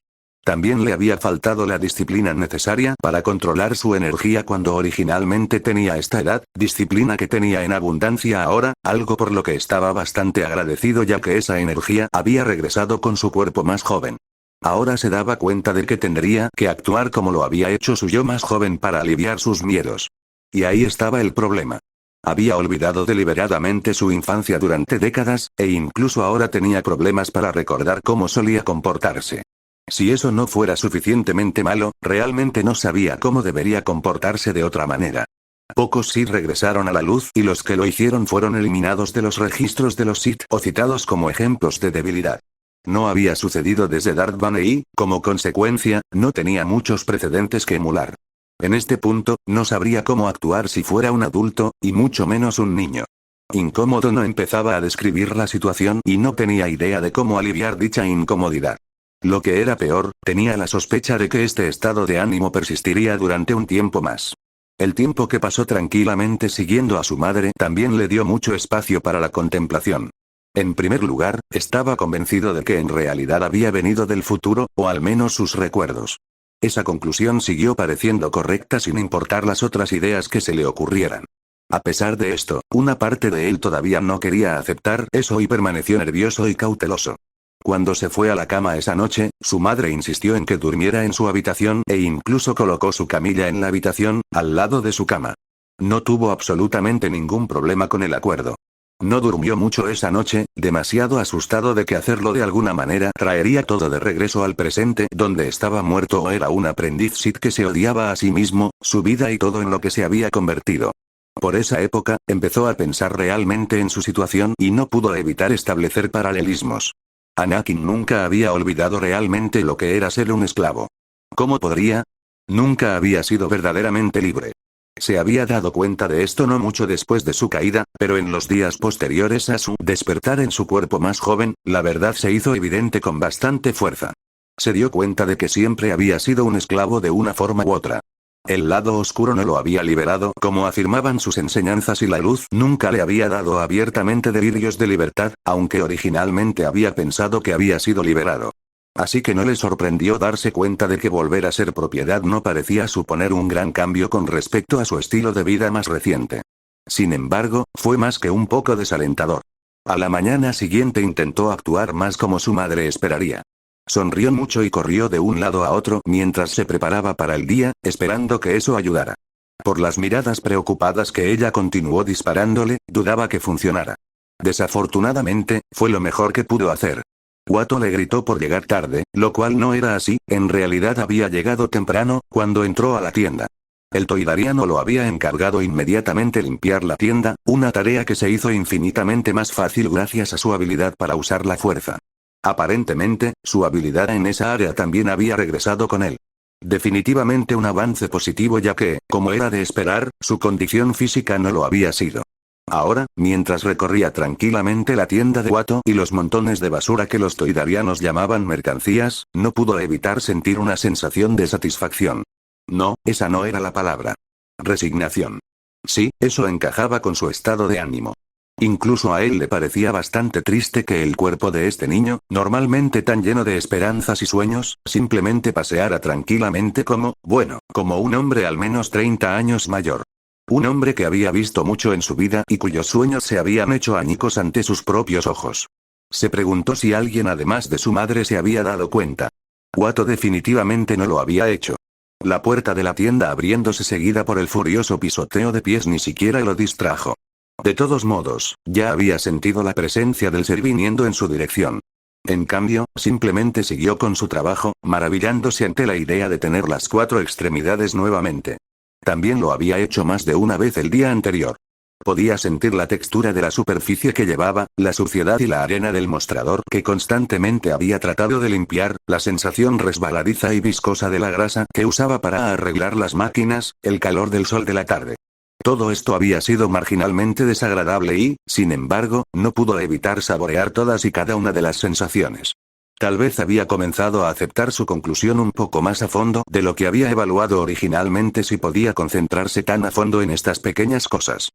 También le había faltado la disciplina necesaria para controlar su energía cuando originalmente tenía esta edad, disciplina que tenía en abundancia ahora, algo por lo que estaba bastante agradecido ya que esa energía había regresado con su cuerpo más joven. Ahora se daba cuenta de que tendría que actuar como lo había hecho su yo más joven para aliviar sus miedos. Y ahí estaba el problema. Había olvidado deliberadamente su infancia durante décadas, e incluso ahora tenía problemas para recordar cómo solía comportarse. Si eso no fuera suficientemente malo, realmente no sabía cómo debería comportarse de otra manera. Pocos Sith regresaron a la luz y los que lo hicieron fueron eliminados de los registros de los Sith o citados como ejemplos de debilidad. No había sucedido desde Darth Bane y, como consecuencia, no tenía muchos precedentes que emular. En este punto, no sabría cómo actuar si fuera un adulto, y mucho menos un niño. Incómodo no empezaba a describir la situación y no tenía idea de cómo aliviar dicha incomodidad. Lo que era peor, tenía la sospecha de que este estado de ánimo persistiría durante un tiempo más. El tiempo que pasó tranquilamente siguiendo a su madre también le dio mucho espacio para la contemplación. En primer lugar, estaba convencido de que en realidad había venido del futuro, o al menos sus recuerdos. Esa conclusión siguió pareciendo correcta sin importar las otras ideas que se le ocurrieran. A pesar de esto, una parte de él todavía no quería aceptar eso y permaneció nervioso y cauteloso. Cuando se fue a la cama esa noche, su madre insistió en que durmiera en su habitación e incluso colocó su camilla en la habitación, al lado de su cama. No tuvo absolutamente ningún problema con el acuerdo. No durmió mucho esa noche, demasiado asustado de que hacerlo de alguna manera traería todo de regreso al presente donde estaba muerto o era un aprendiz Sith que se odiaba a sí mismo, su vida y todo en lo que se había convertido. Por esa época, empezó a pensar realmente en su situación y no pudo evitar establecer paralelismos. Anakin nunca había olvidado realmente lo que era ser un esclavo. ¿Cómo podría? Nunca había sido verdaderamente libre. Se había dado cuenta de esto no mucho después de su caída, pero en los días posteriores a su despertar en su cuerpo más joven, la verdad se hizo evidente con bastante fuerza. Se dio cuenta de que siempre había sido un esclavo de una forma u otra. El lado oscuro no lo había liberado como afirmaban sus enseñanzas y la luz nunca le había dado abiertamente delirios de libertad, aunque originalmente había pensado que había sido liberado. Así que no le sorprendió darse cuenta de que volver a ser propiedad no parecía suponer un gran cambio con respecto a su estilo de vida más reciente. Sin embargo, fue más que un poco desalentador. A la mañana siguiente intentó actuar más como su madre esperaría. Sonrió mucho y corrió de un lado a otro mientras se preparaba para el día, esperando que eso ayudara. Por las miradas preocupadas que ella continuó disparándole, dudaba que funcionara. Desafortunadamente, fue lo mejor que pudo hacer. Watto le gritó por llegar tarde, lo cual no era así, en realidad había llegado temprano, cuando entró a la tienda. El toidariano lo había encargado inmediatamente limpiar la tienda, una tarea que se hizo infinitamente más fácil gracias a su habilidad para usar la fuerza. Aparentemente, su habilidad en esa área también había regresado con él. Definitivamente un avance positivo ya que, como era de esperar, su condición física no lo había sido. Ahora, mientras recorría tranquilamente la tienda de Watto y los montones de basura que los toidarianos llamaban mercancías, no pudo evitar sentir una sensación de satisfacción. No, esa no era la palabra. Resignación. Sí, eso encajaba con su estado de ánimo. Incluso a él le parecía bastante triste que el cuerpo de este niño, normalmente tan lleno de esperanzas y sueños, simplemente paseara tranquilamente como un hombre al menos 30 años mayor. Un hombre que había visto mucho en su vida y cuyos sueños se habían hecho añicos ante sus propios ojos. Se preguntó si alguien además de su madre se había dado cuenta. Watto definitivamente no lo había hecho. La puerta de la tienda abriéndose seguida por el furioso pisoteo de pies ni siquiera lo distrajo. De todos modos, ya había sentido la presencia del ser viniendo en su dirección. En cambio, simplemente siguió con su trabajo, maravillándose ante la idea de tener las 4 extremidades nuevamente. También lo había hecho más de una vez el día anterior. Podía sentir la textura de la superficie que llevaba, la suciedad y la arena del mostrador que constantemente había tratado de limpiar, la sensación resbaladiza y viscosa de la grasa que usaba para arreglar las máquinas, el calor del sol de la tarde. Todo esto había sido marginalmente desagradable y, sin embargo, no pudo evitar saborear todas y cada una de las sensaciones. Tal vez había comenzado a aceptar su conclusión un poco más a fondo de lo que había evaluado originalmente si podía concentrarse tan a fondo en estas pequeñas cosas.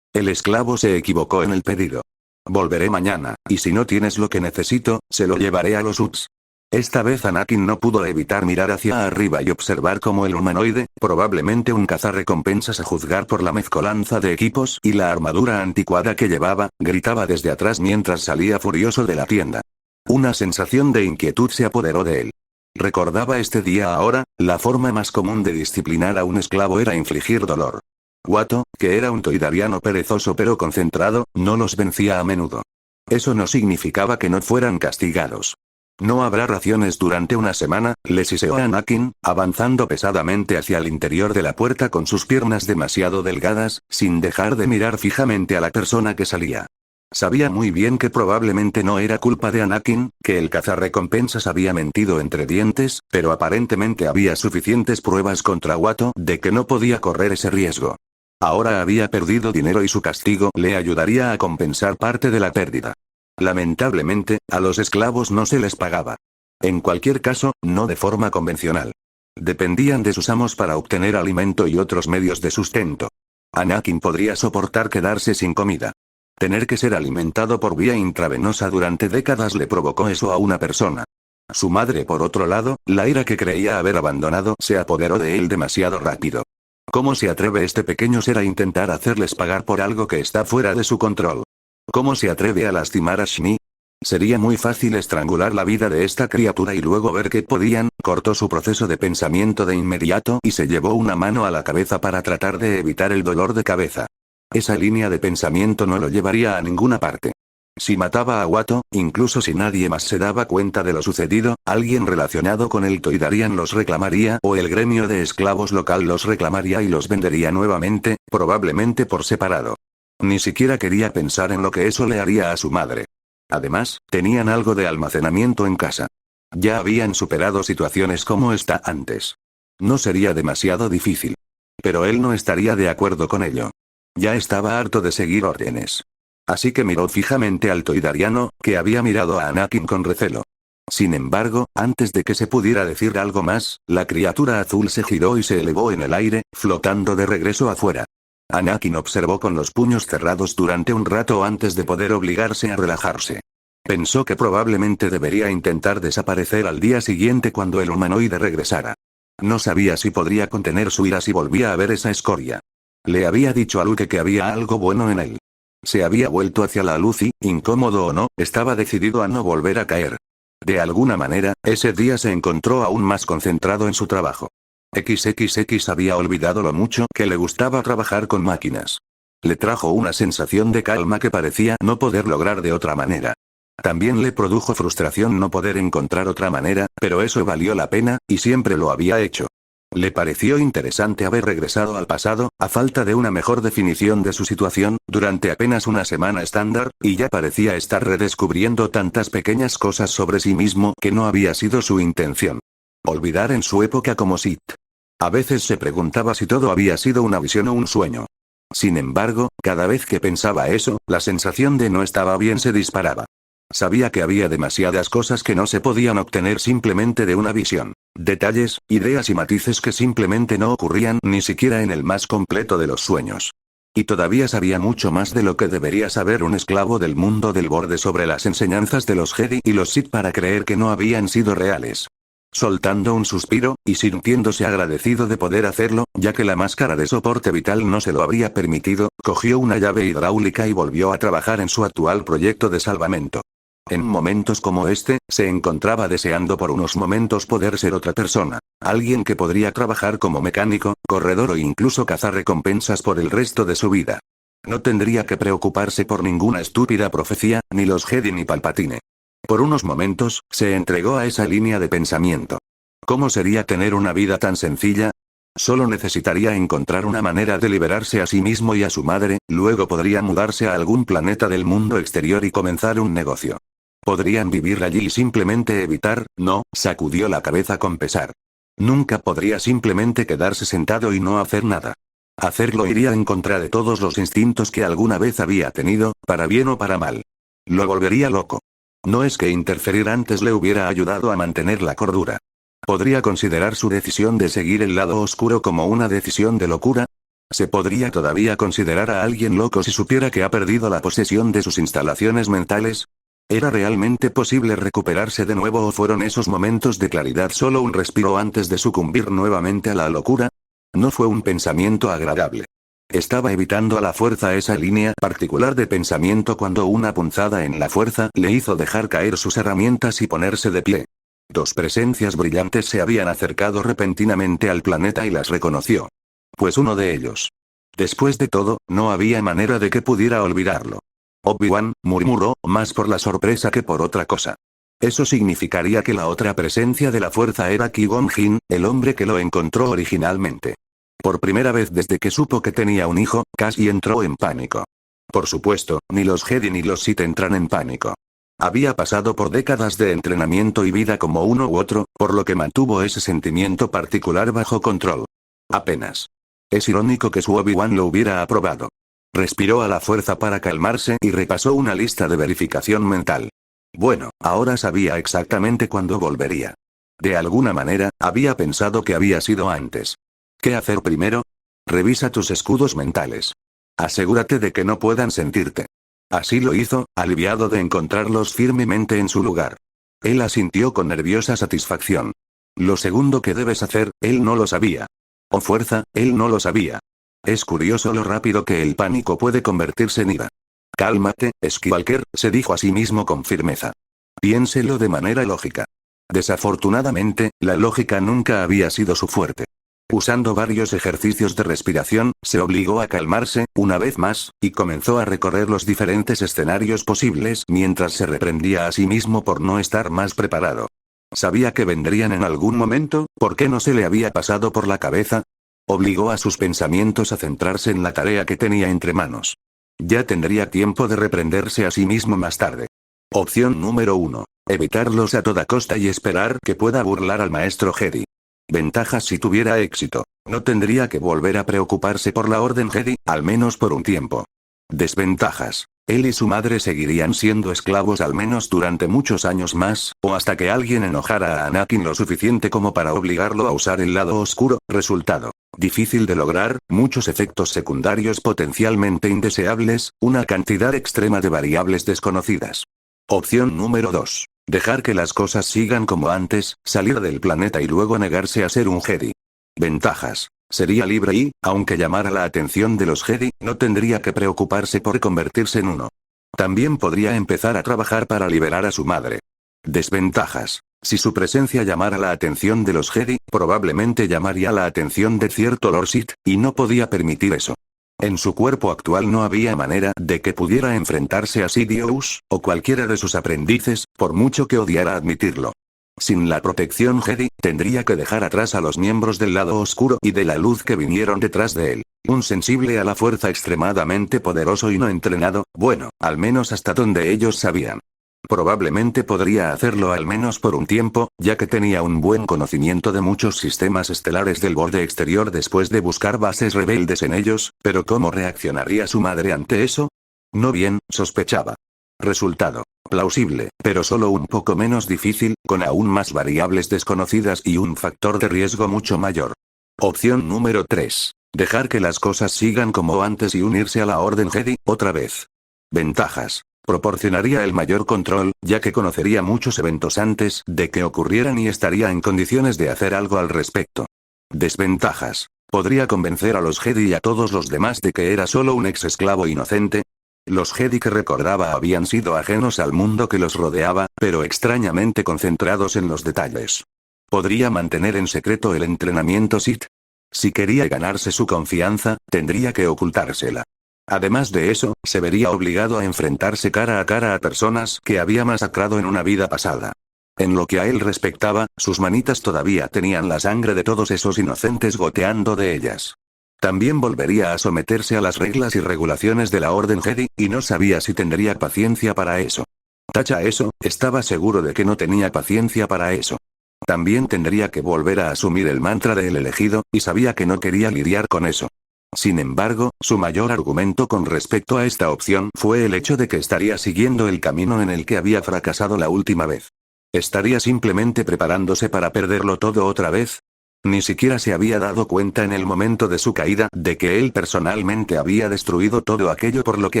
El esclavo se equivocó en el pedido. Volveré mañana, y si no tienes lo que necesito, se lo llevaré a los Uts. Esta vez Anakin no pudo evitar mirar hacia arriba y observar cómo el humanoide, probablemente un cazarrecompensas a juzgar por la mezcolanza de equipos y la armadura anticuada que llevaba, gritaba desde atrás mientras salía furioso de la tienda. Una sensación de inquietud se apoderó de él. Recordaba este día ahora, la forma más común de disciplinar a un esclavo era infligir dolor. Watto, que era un toidariano perezoso pero concentrado, no los vencía a menudo. Eso no significaba que no fueran castigados. No habrá raciones durante una semana, le siseó a Anakin, avanzando pesadamente hacia el interior de la puerta con sus piernas demasiado delgadas, sin dejar de mirar fijamente a la persona que salía. Sabía muy bien que probablemente no era culpa de Anakin, que el cazarrecompensas había mentido entre dientes, pero aparentemente había suficientes pruebas contra Watto de que no podía correr ese riesgo. Ahora había perdido dinero y su castigo le ayudaría a compensar parte de la pérdida. Lamentablemente, a los esclavos no se les pagaba. En cualquier caso, no de forma convencional. Dependían de sus amos para obtener alimento y otros medios de sustento. Anakin podría soportar quedarse sin comida. Tener que ser alimentado por vía intravenosa durante décadas le provocó eso a una persona. Su madre, por otro lado, la ira que creía haber abandonado, se apoderó de él demasiado rápido. ¿Cómo se atreve este pequeño ser a intentar hacerles pagar por algo que está fuera de su control? ¿Cómo se atreve a lastimar a Shmi? Sería muy fácil estrangular la vida de esta criatura y luego ver qué podían. Cortó su proceso de pensamiento de inmediato y se llevó una mano a la cabeza para tratar de evitar el dolor de cabeza. Esa línea de pensamiento no lo llevaría a ninguna parte. Si mataba a Watto, incluso si nadie más se daba cuenta de lo sucedido, alguien relacionado con el Toydarian los reclamaría o el gremio de esclavos local los reclamaría y los vendería nuevamente, probablemente por separado. Ni siquiera quería pensar en lo que eso le haría a su madre. Además, tenían algo de almacenamiento en casa. Ya habían superado situaciones como esta antes. No sería demasiado difícil. Pero él no estaría de acuerdo con ello. Ya estaba harto de seguir órdenes. Así que miró fijamente al toidariano, que había mirado a Anakin con recelo. Sin embargo, antes de que se pudiera decir algo más, la criatura azul se giró y se elevó en el aire, flotando de regreso afuera. Anakin observó con los puños cerrados durante un rato antes de poder obligarse a relajarse. Pensó que probablemente debería intentar desaparecer al día siguiente cuando el humanoide regresara. No sabía si podría contener su ira si volvía a ver esa escoria. Le había dicho a Luke que había algo bueno en él. Se había vuelto hacia la luz y, incómodo o no, estaba decidido a no volver a caer. De alguna manera, ese día se encontró aún más concentrado en su trabajo. XXX había olvidado lo mucho que le gustaba trabajar con máquinas. Le trajo una sensación de calma que parecía no poder lograr de otra manera. También le produjo frustración no poder encontrar otra manera, pero eso valió la pena, y siempre lo había hecho. Le pareció interesante haber regresado al pasado, a falta de una mejor definición de su situación, durante apenas una semana estándar, y ya parecía estar redescubriendo tantas pequeñas cosas sobre sí mismo que no había sido su intención. Olvidar en su época como Sith. A veces se preguntaba si todo había sido una visión o un sueño. Sin embargo, cada vez que pensaba eso, la sensación de no estaba bien se disparaba. Sabía que había demasiadas cosas que no se podían obtener simplemente de una visión. Detalles, ideas y matices que simplemente no ocurrían ni siquiera en el más completo de los sueños. Y todavía sabía mucho más de lo que debería saber un esclavo del mundo del borde sobre las enseñanzas de los Jedi y los Sith para creer que no habían sido reales. Soltando un suspiro, y sintiéndose agradecido de poder hacerlo, ya que la máscara de soporte vital no se lo habría permitido, cogió una llave hidráulica y volvió a trabajar en su actual proyecto de salvamento. En momentos como este, se encontraba deseando por unos momentos poder ser otra persona. Alguien que podría trabajar como mecánico, corredor o incluso cazar recompensas por el resto de su vida. No tendría que preocuparse por ninguna estúpida profecía, ni los Jedi ni Palpatine. Por unos momentos, se entregó a esa línea de pensamiento. ¿Cómo sería tener una vida tan sencilla? Solo necesitaría encontrar una manera de liberarse a sí mismo y a su madre, luego podría mudarse a algún planeta del mundo exterior y comenzar un negocio. Podrían vivir allí y simplemente evitar, no, sacudió la cabeza con pesar. Nunca podría simplemente quedarse sentado y no hacer nada. Hacerlo iría en contra de todos los instintos que alguna vez había tenido, para bien o para mal. Lo volvería loco. No es que interferir antes le hubiera ayudado a mantener la cordura. ¿Podría considerar su decisión de seguir el lado oscuro como una decisión de locura? ¿Se podría todavía considerar a alguien loco si supiera que ha perdido la posesión de sus instalaciones mentales? ¿Era realmente posible recuperarse de nuevo o fueron esos momentos de claridad solo un respiro antes de sucumbir nuevamente a la locura? No fue un pensamiento agradable. Estaba evitando a la fuerza esa línea particular de pensamiento cuando una punzada en la fuerza le hizo dejar caer sus herramientas y ponerse de pie. Dos presencias brillantes se habían acercado repentinamente al planeta y las reconoció. Pues uno de ellos. Después de todo, no había manera de que pudiera olvidarlo. Obi-Wan, murmuró, más por la sorpresa que por otra cosa. Eso significaría que la otra presencia de la fuerza era Qui-Gon Jinn, el hombre que lo encontró originalmente. Por primera vez desde que supo que tenía un hijo, casi entró en pánico. Por supuesto, ni los Jedi ni los Sith entran en pánico. Había pasado por décadas de entrenamiento y vida como uno u otro, por lo que mantuvo ese sentimiento particular bajo control. Apenas. Es irónico que su Obi-Wan lo hubiera aprobado. Respiró a la fuerza para calmarse y repasó una lista de verificación mental. Bueno, ahora sabía exactamente cuándo volvería. De alguna manera, había pensado que había sido antes. ¿Qué hacer primero? Revisa tus escudos mentales. Asegúrate de que no puedan sentirte. Así lo hizo, aliviado de encontrarlos firmemente en su lugar. Él asintió con nerviosa satisfacción. Lo segundo que debes hacer, él no lo sabía. O fuerza, él no lo sabía. Es curioso lo rápido que el pánico puede convertirse en ira. Cálmate, Skywalker, se dijo a sí mismo con firmeza. Piénselo de manera lógica. Desafortunadamente, la lógica nunca había sido su fuerte. Usando varios ejercicios de respiración, se obligó a calmarse, una vez más, y comenzó a recorrer los diferentes escenarios posibles mientras se reprendía a sí mismo por no estar más preparado. Sabía que vendrían en algún momento, ¿por qué no se le había pasado por la cabeza? Obligó a sus pensamientos a centrarse en la tarea que tenía entre manos. Ya tendría tiempo de reprenderse a sí mismo más tarde. Opción número 1. Evitarlos a toda costa y esperar que pueda burlar al maestro Jedi. Ventajas si tuviera éxito. No tendría que volver a preocuparse por la Orden Jedi, al menos por un tiempo. Desventajas. Él y su madre seguirían siendo esclavos al menos durante muchos años más, o hasta que alguien enojara a Anakin lo suficiente como para obligarlo a usar el lado oscuro. Resultado. Difícil de lograr, muchos efectos secundarios potencialmente indeseables, una cantidad extrema de variables desconocidas. Opción número 2. Dejar que las cosas sigan como antes, salir del planeta y luego negarse a ser un Jedi. Ventajas. Sería libre y, aunque llamara la atención de los Jedi, no tendría que preocuparse por convertirse en uno. También podría empezar a trabajar para liberar a su madre. Desventajas. Si su presencia llamara la atención de los Jedi, probablemente llamaría la atención de cierto Lord Sith, y no podía permitir eso. En su cuerpo actual no había manera de que pudiera enfrentarse a Sidious, o cualquiera de sus aprendices, por mucho que odiara admitirlo. Sin la protección Jedi, tendría que dejar atrás a los miembros del lado oscuro y de la luz que vinieron detrás de él. Un sensible a la fuerza extremadamente poderoso y no entrenado, bueno, al menos hasta donde ellos sabían. Probablemente podría hacerlo al menos por un tiempo, ya que tenía un buen conocimiento de muchos sistemas estelares del borde exterior después de buscar bases rebeldes en ellos, pero ¿cómo reaccionaría su madre ante eso? No bien, sospechaba. Resultado. Plausible, pero solo un poco menos difícil, con aún más variables desconocidas y un factor de riesgo mucho mayor. Opción número 3. Dejar que las cosas sigan como antes y unirse a la Orden Jedi, otra vez. Ventajas. Proporcionaría el mayor control, ya que conocería muchos eventos antes de que ocurrieran y estaría en condiciones de hacer algo al respecto. Desventajas. Podría convencer a los Jedi y a todos los demás de que era solo un ex esclavo inocente. Los Jedi que recordaba habían sido ajenos al mundo que los rodeaba, pero extrañamente concentrados en los detalles. ¿Podría mantener en secreto el entrenamiento Sith? Si quería ganarse su confianza, tendría que ocultársela. Además de eso, se vería obligado a enfrentarse cara a personas que había masacrado en una vida pasada. En lo que a él respectaba, sus manitas todavía tenían la sangre de todos esos inocentes goteando de ellas. También volvería a someterse a las reglas y regulaciones de la Orden Jedi, y no sabía si tendría paciencia para eso. Tacha eso, estaba seguro de que no tenía paciencia para eso. También tendría que volver a asumir el mantra del elegido, y sabía que no quería lidiar con eso. Sin embargo, su mayor argumento con respecto a esta opción fue el hecho de que estaría siguiendo el camino en el que había fracasado la última vez. ¿Estaría simplemente preparándose para perderlo todo otra vez? Ni siquiera se había dado cuenta en el momento de su caída de que él personalmente había destruido todo aquello por lo que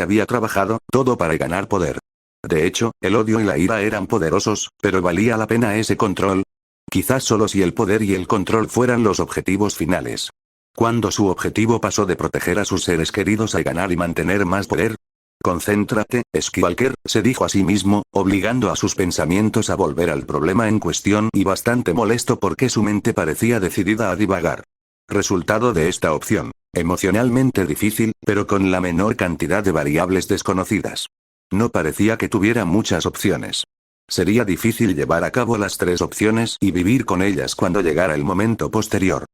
había trabajado, todo para ganar poder. De hecho, el odio y la ira eran poderosos, pero ¿valía la pena ese control? Quizás solo si el poder y el control fueran los objetivos finales. Cuando su objetivo pasó de proteger a sus seres queridos a ganar y mantener más poder. Concéntrate, Skywalker, se dijo a sí mismo, obligando a sus pensamientos a volver al problema en cuestión y bastante molesto porque su mente parecía decidida a divagar. Resultado de esta opción. Emocionalmente difícil, pero con la menor cantidad de variables desconocidas. No parecía que tuviera muchas opciones. Sería difícil llevar a cabo las tres opciones y vivir con ellas cuando llegara el momento posterior.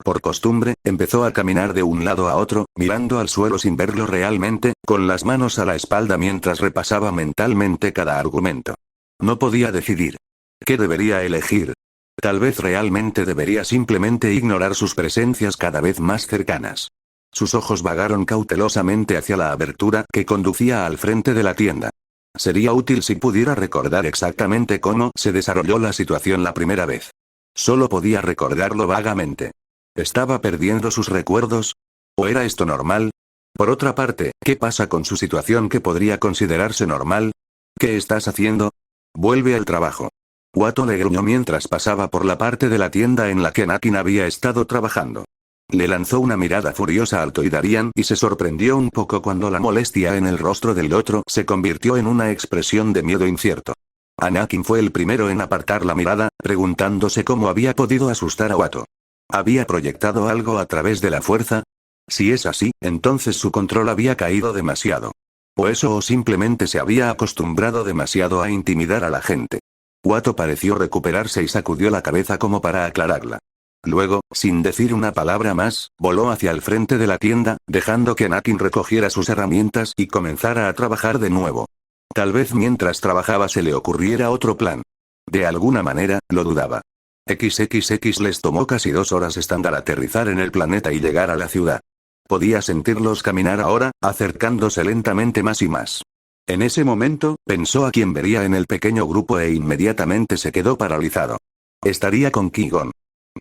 Por costumbre, empezó a caminar de un lado a otro, mirando al suelo sin verlo realmente, con las manos a la espalda mientras repasaba mentalmente cada argumento. No podía decidir. ¿Qué debería elegir? Tal vez realmente debería simplemente ignorar sus presencias cada vez más cercanas. Sus ojos vagaron cautelosamente hacia la abertura que conducía al frente de la tienda. Sería útil si pudiera recordar exactamente cómo se desarrolló la situación la primera vez. Solo podía recordarlo vagamente. ¿Estaba perdiendo sus recuerdos? ¿O era esto normal? Por otra parte, ¿qué pasa con su situación que podría considerarse normal? ¿Qué estás haciendo? Vuelve al trabajo. Watto le gruñó mientras pasaba por la parte de la tienda en la que Anakin había estado trabajando. Le lanzó una mirada furiosa al Toydarian y se sorprendió un poco cuando la molestia en el rostro del otro se convirtió en una expresión de miedo incierto. Anakin fue el primero en apartar la mirada, preguntándose cómo había podido asustar a Watto. ¿Había proyectado algo a través de la fuerza? Si es así, entonces su control había caído demasiado. O eso o simplemente se había acostumbrado demasiado a intimidar a la gente. Watto pareció recuperarse y sacudió la cabeza como para aclararla. Luego, sin decir una palabra más, voló hacia el frente de la tienda, dejando que Anakin recogiera sus herramientas y comenzara a trabajar de nuevo. Tal vez mientras trabajaba se le ocurriera otro plan. De alguna manera, lo dudaba. XXX les tomó casi 2 horas estándar aterrizar en el planeta y llegar a la ciudad. Podía sentirlos caminar ahora, acercándose lentamente más y más. En ese momento, pensó a quien vería en el pequeño grupo e inmediatamente se quedó paralizado. Estaría con Qui-Gon.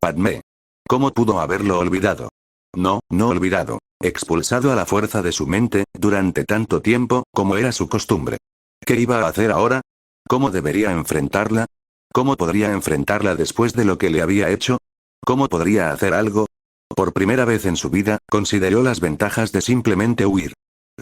Padmé. ¿Cómo pudo haberlo olvidado? No olvidado. Expulsado a la fuerza de su mente, durante tanto tiempo, como era su costumbre. ¿Qué iba a hacer ahora? ¿Cómo debería enfrentarla? ¿Cómo podría enfrentarla después de lo que le había hecho? ¿Cómo podría hacer algo? Por primera vez en su vida, consideró las ventajas de simplemente huir.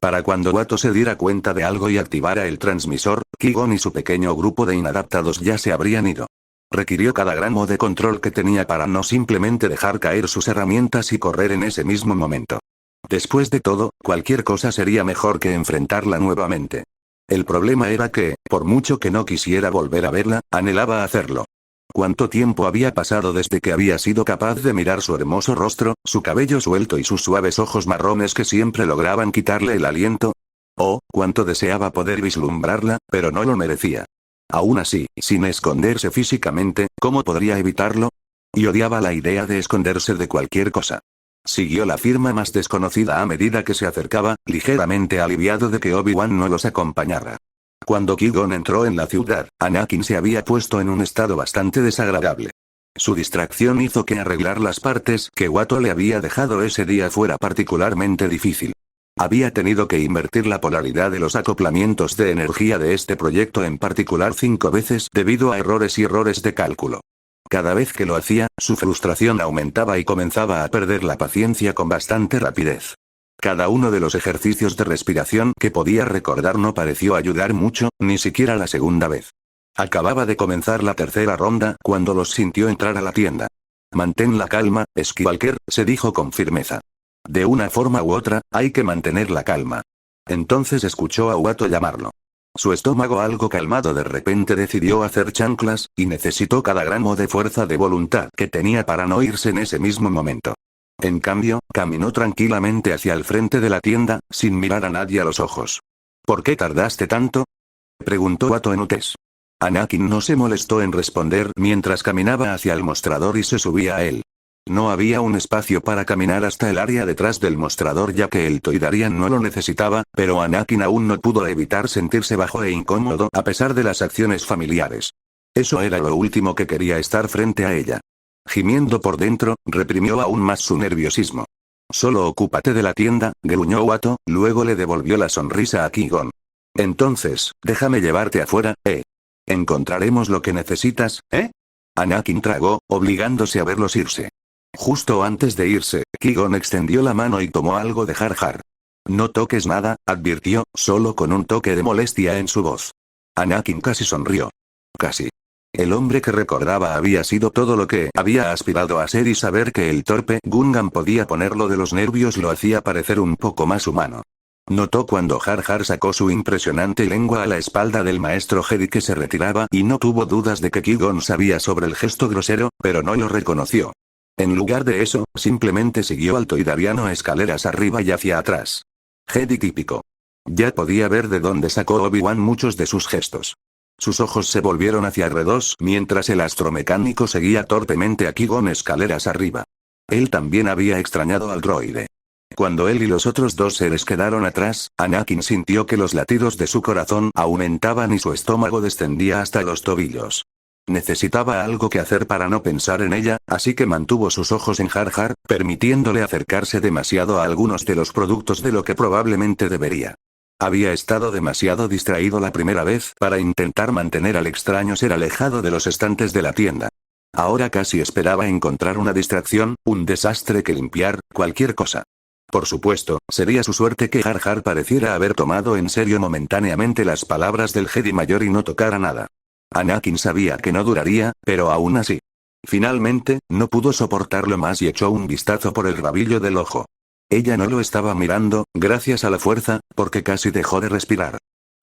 Para cuando Watto se diera cuenta de algo y activara el transmisor, Qui-Gon y su pequeño grupo de inadaptados ya se habrían ido. Requirió cada gramo de control que tenía para no simplemente dejar caer sus herramientas y correr en ese mismo momento. Después de todo, cualquier cosa sería mejor que enfrentarla nuevamente. El problema era que, por mucho que no quisiera volver a verla, anhelaba hacerlo. ¿Cuánto tiempo había pasado desde que había sido capaz de mirar su hermoso rostro, su cabello suelto y sus suaves ojos marrones que siempre lograban quitarle el aliento? Oh, cuánto deseaba poder vislumbrarla, pero no lo merecía. Aún así, sin esconderse físicamente, ¿cómo podría evitarlo? Y odiaba la idea de esconderse de cualquier cosa. Siguió la firma más desconocida a medida que se acercaba, ligeramente aliviado de que Obi-Wan no los acompañara. Cuando Qui-Gon entró en la ciudad, Anakin se había puesto en un estado bastante desagradable. Su distracción hizo que arreglar las partes que Watto le había dejado ese día fuera particularmente difícil. Había tenido que invertir la polaridad de los acoplamientos de energía de este proyecto en particular 5 veces debido a errores y errores de cálculo. Cada vez que lo hacía, su frustración aumentaba y comenzaba a perder la paciencia con bastante rapidez. Cada uno de los ejercicios de respiración que podía recordar no pareció ayudar mucho, ni siquiera la segunda vez. Acababa de comenzar la tercera ronda cuando los sintió entrar a la tienda. Mantén la calma, Skywalker, se dijo con firmeza. De una forma u otra, hay que mantener la calma. Entonces escuchó a Watto llamarlo. Su estómago algo calmado de repente decidió hacer chanclas, y necesitó cada gramo de fuerza de voluntad que tenía para no irse en ese mismo momento. En cambio, caminó tranquilamente hacia el frente de la tienda, sin mirar a nadie a los ojos. ¿Por qué tardaste tanto?, preguntó Watto en Utes. Anakin no se molestó en responder mientras caminaba hacia el mostrador y se subía a él. No había un espacio para caminar hasta el área detrás del mostrador ya que el Toydarian no lo necesitaba, pero Anakin aún no pudo evitar sentirse bajo e incómodo a pesar de las acciones familiares. Eso era lo último que quería, estar frente a ella. Gimiendo por dentro, reprimió aún más su nerviosismo. Solo ocúpate de la tienda, gruñó Watto, luego le devolvió la sonrisa a Qui-Gon. Entonces, déjame llevarte afuera, ¿eh? Encontraremos lo que necesitas, ¿eh? Anakin tragó, obligándose a verlos irse. Justo antes de irse, Qui-Gon extendió la mano y tomó algo de Jar Jar. No toques nada, advirtió, solo con un toque de molestia en su voz. Anakin casi sonrió. Casi. El hombre que recordaba había sido todo lo que había aspirado a ser y saber que el torpe Gungan podía ponerlo de los nervios lo hacía parecer un poco más humano. Notó cuando Jar Jar sacó su impresionante lengua a la espalda del maestro Jedi que se retiraba y no tuvo dudas de que Qui-Gon sabía sobre el gesto grosero, pero no lo reconoció. En lugar de eso, simplemente siguió al toidariano escaleras arriba y hacia atrás. Jedi típico. Ya podía ver de dónde sacó Obi-Wan muchos de sus gestos. Sus ojos se volvieron hacia R2 mientras el astromecánico seguía torpemente a Qui-Gon escaleras arriba. Él también había extrañado al droide. Cuando él y los otros dos seres quedaron atrás, Anakin sintió que los latidos de su corazón aumentaban y su estómago descendía hasta los tobillos. Necesitaba algo que hacer para no pensar en ella, así que mantuvo sus ojos en Jar Jar, permitiéndole acercarse demasiado a algunos de los productos de lo que probablemente debería. Había estado demasiado distraído la primera vez para intentar mantener al extraño ser alejado de los estantes de la tienda. Ahora casi esperaba encontrar una distracción, un desastre que limpiar, cualquier cosa. Por supuesto, sería su suerte que Jar Jar pareciera haber tomado en serio momentáneamente las palabras del Jedi mayor y no tocara nada. Anakin sabía que no duraría, pero aún así. Finalmente, no pudo soportarlo más y echó un vistazo por el rabillo del ojo. Ella no lo estaba mirando, gracias a la fuerza, porque casi dejó de respirar.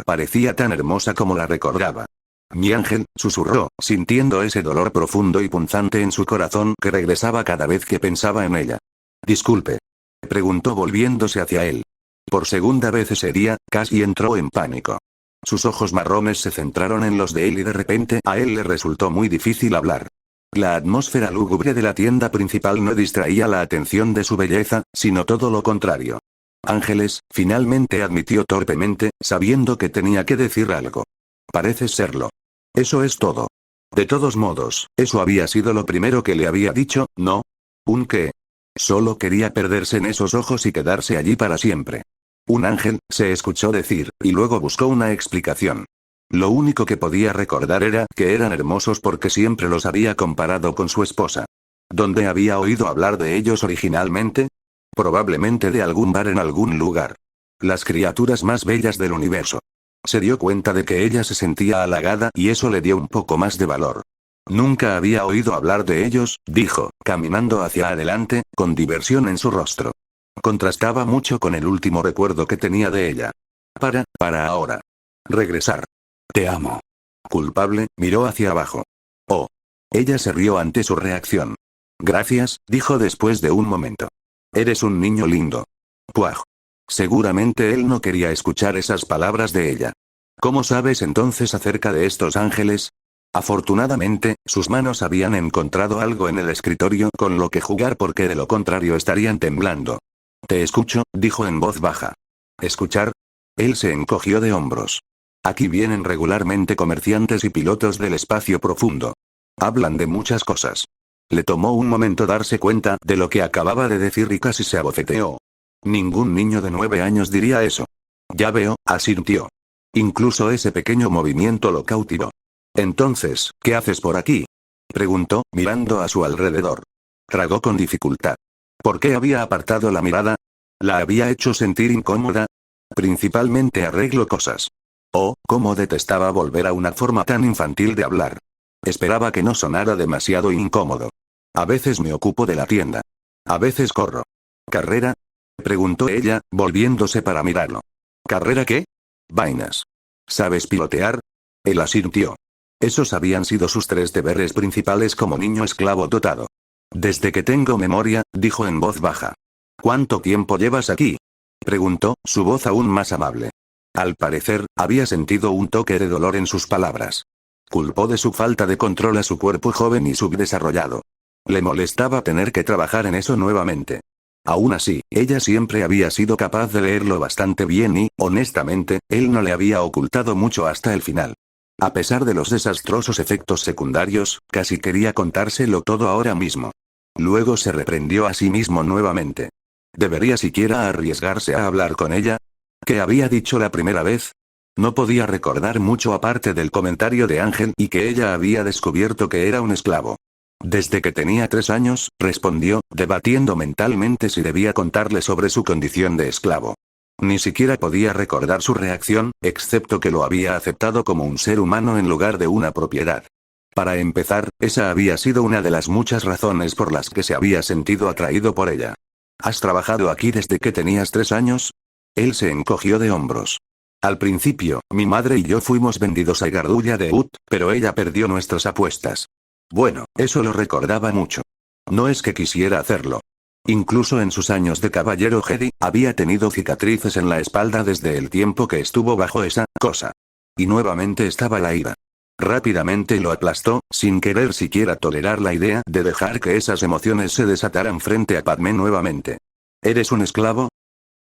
Parecía tan hermosa como la recordaba. Mi ángel, susurró, sintiendo ese dolor profundo y punzante en su corazón que regresaba cada vez que pensaba en ella. Disculpe. Preguntó volviéndose hacia él. Por segunda vez ese día, casi entró en pánico. Sus ojos marrones se centraron en los de él y de repente a él le resultó muy difícil hablar. La atmósfera lúgubre de la tienda principal no distraía la atención de su belleza, sino todo lo contrario. Ángeles, finalmente admitió torpemente, sabiendo que tenía que decir algo. Pareces serlo. Eso es todo. De todos modos, eso había sido lo primero que le había dicho, ¿no? ¿Un qué? Solo quería perderse en esos ojos y quedarse allí para siempre. Un ángel, se escuchó decir, y luego buscó una explicación. Lo único que podía recordar era que eran hermosos porque siempre los había comparado con su esposa. ¿Dónde había oído hablar de ellos originalmente? Probablemente de algún bar en algún lugar. Las criaturas más bellas del universo. Se dio cuenta de que ella se sentía halagada y eso le dio un poco más de valor. Nunca había oído hablar de ellos, dijo, caminando hacia adelante, con diversión en su rostro. Contrastaba mucho con el último recuerdo que tenía de ella. Para ahora. Regresar. Te amo. Culpable, miró hacia abajo. Oh. Ella se rió ante su reacción. Gracias, dijo después de un momento. Eres un niño lindo. Puaj. Seguramente él no quería escuchar esas palabras de ella. ¿Cómo sabes entonces acerca de estos ángeles? Afortunadamente, sus manos habían encontrado algo en el escritorio con lo que jugar porque de lo contrario estarían temblando. Te escucho, dijo en voz baja. ¿Escuchar? Él se encogió de hombros. Aquí vienen regularmente comerciantes y pilotos del espacio profundo. Hablan de muchas cosas. Le tomó un momento darse cuenta de lo que acababa de decir y casi se abofeteó. Ningún niño de 9 años diría eso. Ya veo, asintió. Incluso ese pequeño movimiento lo cautivó. Entonces, ¿qué haces por aquí? Preguntó, mirando a su alrededor. Tragó con dificultad. ¿Por qué había apartado la mirada? ¿La había hecho sentir incómoda? Principalmente arreglo cosas. Oh, cómo detestaba volver a una forma tan infantil de hablar. Esperaba que no sonara demasiado incómodo. A veces me ocupo de la tienda. A veces corro. ¿Carrera? Preguntó ella, volviéndose para mirarlo. ¿Carrera qué? Vainas. ¿Sabes pilotear? Él asintió. Esos habían sido sus 3 deberes principales como niño esclavo dotado. Desde que tengo memoria, dijo en voz baja. ¿Cuánto tiempo llevas aquí? Preguntó, su voz aún más amable. Al parecer, había sentido un toque de dolor en sus palabras. Culpó de su falta de control a su cuerpo joven y subdesarrollado. Le molestaba tener que trabajar en eso nuevamente. Aún así, ella siempre había sido capaz de leerlo bastante bien y, honestamente, él no le había ocultado mucho hasta el final. A pesar de los desastrosos efectos secundarios, casi quería contárselo todo ahora mismo. Luego se reprendió a sí mismo nuevamente. ¿Debería siquiera arriesgarse a hablar con ella? ¿Qué había dicho la primera vez? No podía recordar mucho aparte del comentario de Ángel y que ella había descubierto que era un esclavo. Desde que tenía 3 años, respondió, debatiendo mentalmente si debía contarle sobre su condición de esclavo. Ni siquiera podía recordar su reacción, excepto que lo había aceptado como un ser humano en lugar de una propiedad. Para empezar, esa había sido una de las muchas razones por las que se había sentido atraído por ella. ¿Has trabajado aquí desde que tenías 3 años? Él se encogió de hombros. Al principio, mi madre y yo fuimos vendidos a Gardulla de Ut, pero ella perdió nuestras apuestas. Bueno, eso lo recordaba mucho. No es que quisiera hacerlo. Incluso en sus años de caballero Jedi, había tenido cicatrices en la espalda desde el tiempo que estuvo bajo esa cosa. Y nuevamente estaba la ira. Rápidamente lo aplastó, sin querer siquiera tolerar la idea de dejar que esas emociones se desataran frente a Padmé nuevamente. ¿Eres un esclavo?,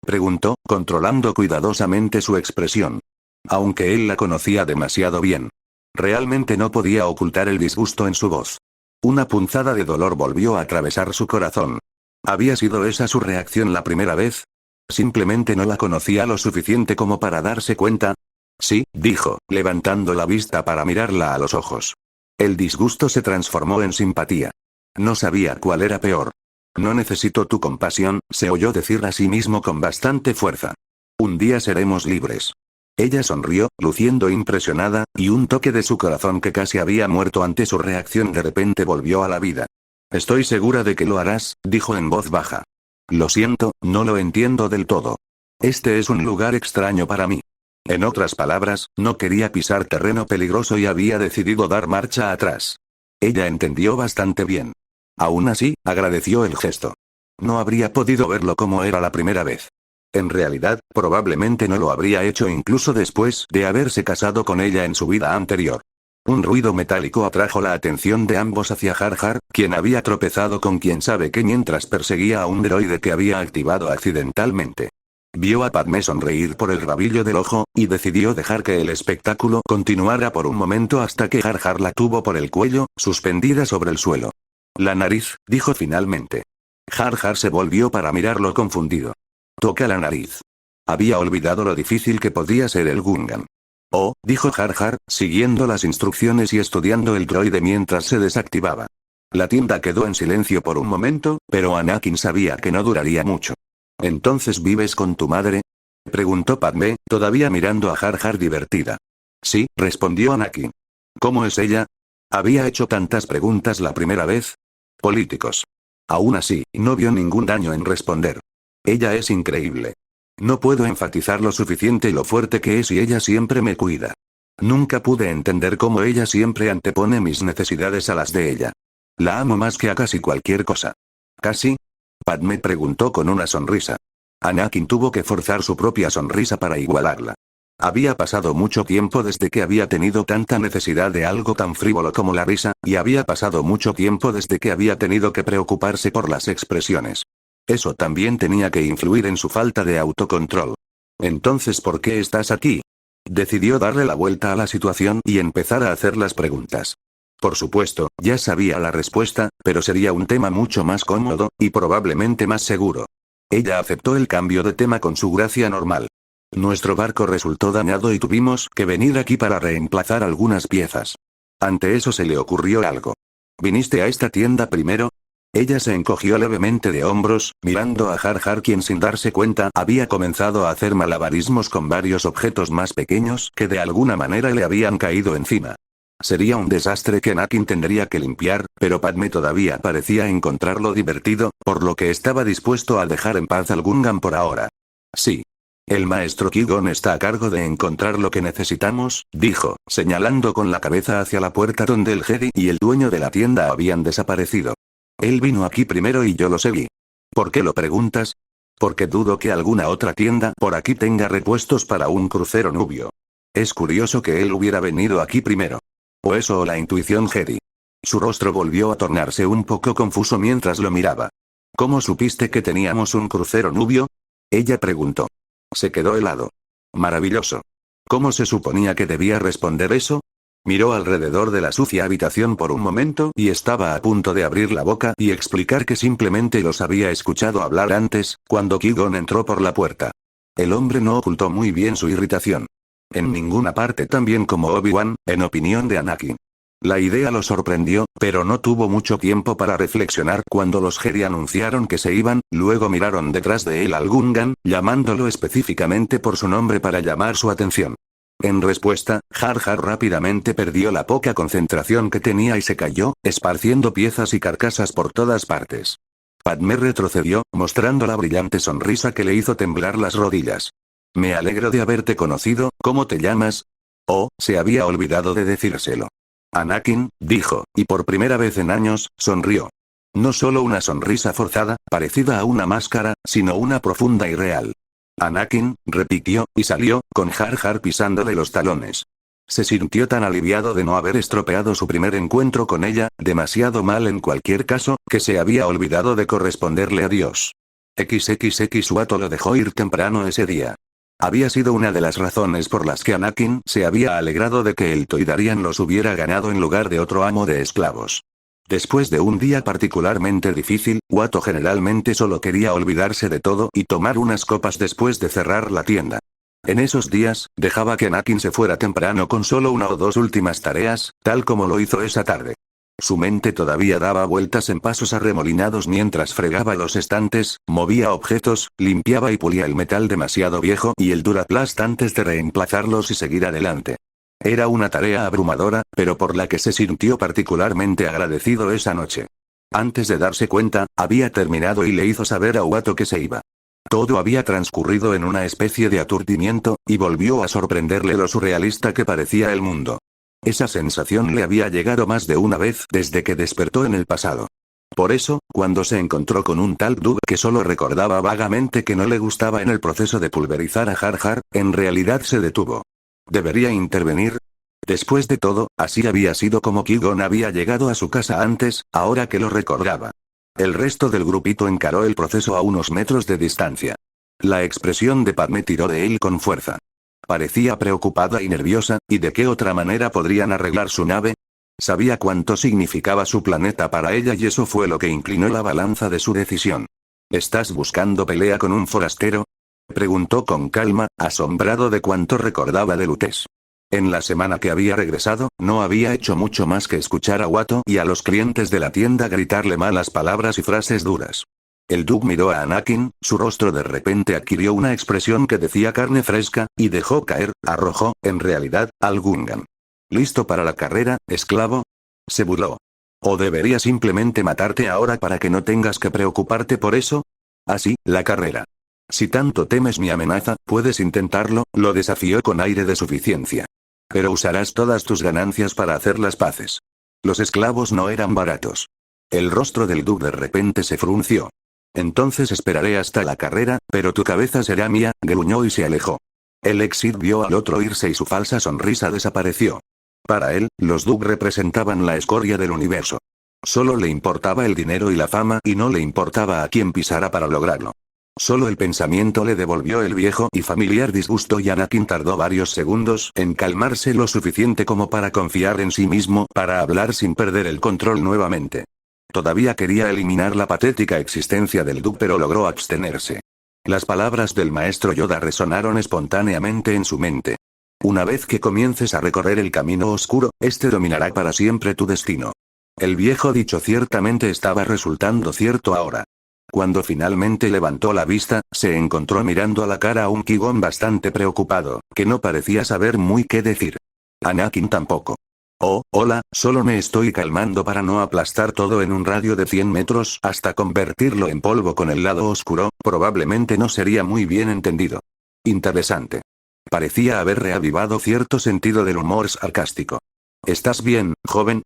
preguntó, controlando cuidadosamente su expresión. Aunque él la conocía demasiado bien. Realmente no podía ocultar el disgusto en su voz. Una punzada de dolor volvió a atravesar su corazón. ¿Había sido esa su reacción la primera vez? ¿Simplemente no la conocía lo suficiente como para darse cuenta? Sí, dijo, levantando la vista para mirarla a los ojos. El disgusto se transformó en simpatía. No sabía cuál era peor. No necesito tu compasión, se oyó decir a sí mismo con bastante fuerza. Un día seremos libres. Ella sonrió, luciendo impresionada, y un toque de su corazón que casi había muerto ante su reacción de repente volvió a la vida. Estoy segura de que lo harás, dijo en voz baja. Lo siento, no lo entiendo del todo. Este es un lugar extraño para mí. En otras palabras, no quería pisar terreno peligroso y había decidido dar marcha atrás. Ella entendió bastante bien. Aún así, agradeció el gesto. No habría podido verlo como era la primera vez. En realidad, probablemente no lo habría hecho incluso después de haberse casado con ella en su vida anterior. Un ruido metálico atrajo la atención de ambos hacia Jar Jar, quien había tropezado con quién sabe qué mientras perseguía a un droide que había activado accidentalmente. Vio a Padmé sonreír por el rabillo del ojo, y decidió dejar que el espectáculo continuara por un momento hasta que Jar Jar la tuvo por el cuello, suspendida sobre el suelo. La nariz, dijo finalmente. Jar Jar se volvió para mirarlo confundido. Toca la nariz. Había olvidado lo difícil que podía ser el Gungan. Oh, dijo Jar Jar, siguiendo las instrucciones y estudiando el droide mientras se desactivaba. La tienda quedó en silencio por un momento, pero Anakin sabía que no duraría mucho. ¿Entonces vives con tu madre?, preguntó Padmé, todavía mirando a Jar Jar divertida. Sí, respondió Anakin. ¿Cómo es ella? Había hecho tantas preguntas la primera vez. Políticos. Aún así, no vio ningún daño en responder. Ella es increíble. No puedo enfatizar lo suficiente lo fuerte que es y ella siempre me cuida. Nunca pude entender cómo ella siempre antepone mis necesidades a las de ella. La amo más que a casi cualquier cosa. ¿Casi? Padmé preguntó con una sonrisa. Anakin tuvo que forzar su propia sonrisa para igualarla. Había pasado mucho tiempo desde que había tenido tanta necesidad de algo tan frívolo como la risa, y había pasado mucho tiempo desde que había tenido que preocuparse por las expresiones. Eso también tenía que influir en su falta de autocontrol. Entonces, ¿por qué estás aquí? Decidió darle la vuelta a la situación y empezar a hacer las preguntas. Por supuesto, ya sabía la respuesta, pero sería un tema mucho más cómodo, y probablemente más seguro. Ella aceptó el cambio de tema con su gracia normal. Nuestro barco resultó dañado y tuvimos que venir aquí para reemplazar algunas piezas. Ante eso se le ocurrió algo. ¿Viniste a esta tienda primero? Ella se encogió levemente de hombros, mirando a Jar Jar quien sin darse cuenta había comenzado a hacer malabarismos con varios objetos más pequeños que de alguna manera le habían caído encima. Sería un desastre que Anakin tendría que limpiar, pero Padmé todavía parecía encontrarlo divertido, por lo que estaba dispuesto a dejar en paz al Gungan por ahora. Sí. El maestro Qui-Gon está a cargo de encontrar lo que necesitamos, dijo, señalando con la cabeza hacia la puerta donde el Jedi y el dueño de la tienda habían desaparecido. Él vino aquí primero y yo lo seguí. ¿Por qué lo preguntas? Porque dudo que alguna otra tienda por aquí tenga repuestos para un crucero nubio. Es curioso que él hubiera venido aquí primero. O eso o la intuición Jedi. Su rostro volvió a tornarse un poco confuso mientras lo miraba. ¿Cómo supiste que teníamos un crucero nubio? Ella preguntó. Se quedó helado. Maravilloso. ¿Cómo se suponía que debía responder eso? Miró alrededor de la sucia habitación por un momento y estaba a punto de abrir la boca y explicar que simplemente los había escuchado hablar antes, cuando Qui-Gon entró por la puerta. El hombre no ocultó muy bien su irritación. En ninguna parte tan bien como Obi-Wan, en opinión de Anakin. La idea lo sorprendió, pero no tuvo mucho tiempo para reflexionar cuando los Jedi anunciaron que se iban, luego miraron detrás de él al Gungan, llamándolo específicamente por su nombre para llamar su atención. En respuesta, Jar Jar rápidamente perdió la poca concentración que tenía y se cayó, esparciendo piezas y carcasas por todas partes. Padmé retrocedió, mostrando la brillante sonrisa que le hizo temblar las rodillas. Me alegro de haberte conocido, ¿cómo te llamas? Oh, se había olvidado de decírselo. Anakin, dijo, y por primera vez en años, sonrió. No solo una sonrisa forzada, parecida a una máscara, sino una profunda y real. Anakin, repitió, y salió, con Jar Jar pisándole los talones. Se sintió tan aliviado de no haber estropeado su primer encuentro con ella, demasiado mal en cualquier caso, que se había olvidado de corresponderle a Dios. XXX Watto lo dejó ir temprano ese día. Había sido una de las razones por las que Anakin se había alegrado de que el Toydarian los hubiera ganado en lugar de otro amo de esclavos. Después de un día particularmente difícil, Watto generalmente solo quería olvidarse de todo y tomar unas copas después de cerrar la tienda. En esos días, dejaba que Anakin se fuera temprano con solo una o dos últimas tareas, tal como lo hizo esa tarde. Su mente todavía daba vueltas en pasos arremolinados mientras fregaba los estantes, movía objetos, limpiaba y pulía el metal demasiado viejo y el Duraplast antes de reemplazarlos y seguir adelante. Era una tarea abrumadora, pero por la que se sintió particularmente agradecido esa noche. Antes de darse cuenta, había terminado y le hizo saber a Watto que se iba. Todo había transcurrido en una especie de aturdimiento, y volvió a sorprenderle lo surrealista que parecía el mundo. Esa sensación le había llegado más de una vez desde que despertó en el pasado. Por eso, cuando se encontró con un tal Dug que solo recordaba vagamente que no le gustaba en el proceso de pulverizar a Jar Jar, en realidad se detuvo. ¿Debería intervenir? Después de todo, así había sido como Qui-Gon había llegado a su casa antes, ahora que lo recordaba. El resto del grupito encaró el proceso a unos metros de distancia. La expresión de Padmé tiró de él con fuerza. Parecía preocupada y nerviosa, ¿y de qué otra manera podrían arreglar su nave? Sabía cuánto significaba su planeta para ella y eso fue lo que inclinó la balanza de su decisión. ¿Estás buscando pelea con un forastero? Preguntó con calma, asombrado de cuánto recordaba de Lutes. En la semana que había regresado, no había hecho mucho más que escuchar a Watto y a los clientes de la tienda gritarle malas palabras y frases duras. El Dug miró a Anakin, su rostro de repente adquirió una expresión que decía carne fresca, y dejó caer, arrojó, en realidad, al Gungan. ¿Listo para la carrera, esclavo? Se burló. ¿O debería simplemente matarte ahora para que no tengas que preocuparte por eso? Así, la carrera. Si tanto temes mi amenaza, puedes intentarlo, lo desafió con aire de suficiencia. Pero usarás todas tus ganancias para hacer las paces. Los esclavos no eran baratos. El rostro del Dug de repente se frunció. Entonces esperaré hasta la carrera, pero tu cabeza será mía, gruñó y se alejó. El Exit vio al otro irse y su falsa sonrisa desapareció. Para él, los Dug representaban la escoria del universo. Solo le importaba el dinero y la fama y no le importaba a quién pisara para lograrlo. Solo el pensamiento le devolvió el viejo y familiar disgusto y Anakin tardó varios segundos en calmarse lo suficiente como para confiar en sí mismo para hablar sin perder el control nuevamente. Todavía quería eliminar la patética existencia del Dug pero logró abstenerse. Las palabras del maestro Yoda resonaron espontáneamente en su mente. Una vez que comiences a recorrer el camino oscuro, este dominará para siempre tu destino. El viejo dicho ciertamente estaba resultando cierto ahora. Cuando finalmente levantó la vista, se encontró mirando a la cara a un Qui-Gon bastante preocupado, que no parecía saber muy qué decir. Anakin tampoco. Oh, hola, solo me estoy calmando para no aplastar todo en un radio de 100 metros hasta convertirlo en polvo con el lado oscuro, probablemente no sería muy bien entendido. Interesante. Parecía haber reavivado cierto sentido del humor sarcástico. ¿Estás bien, joven?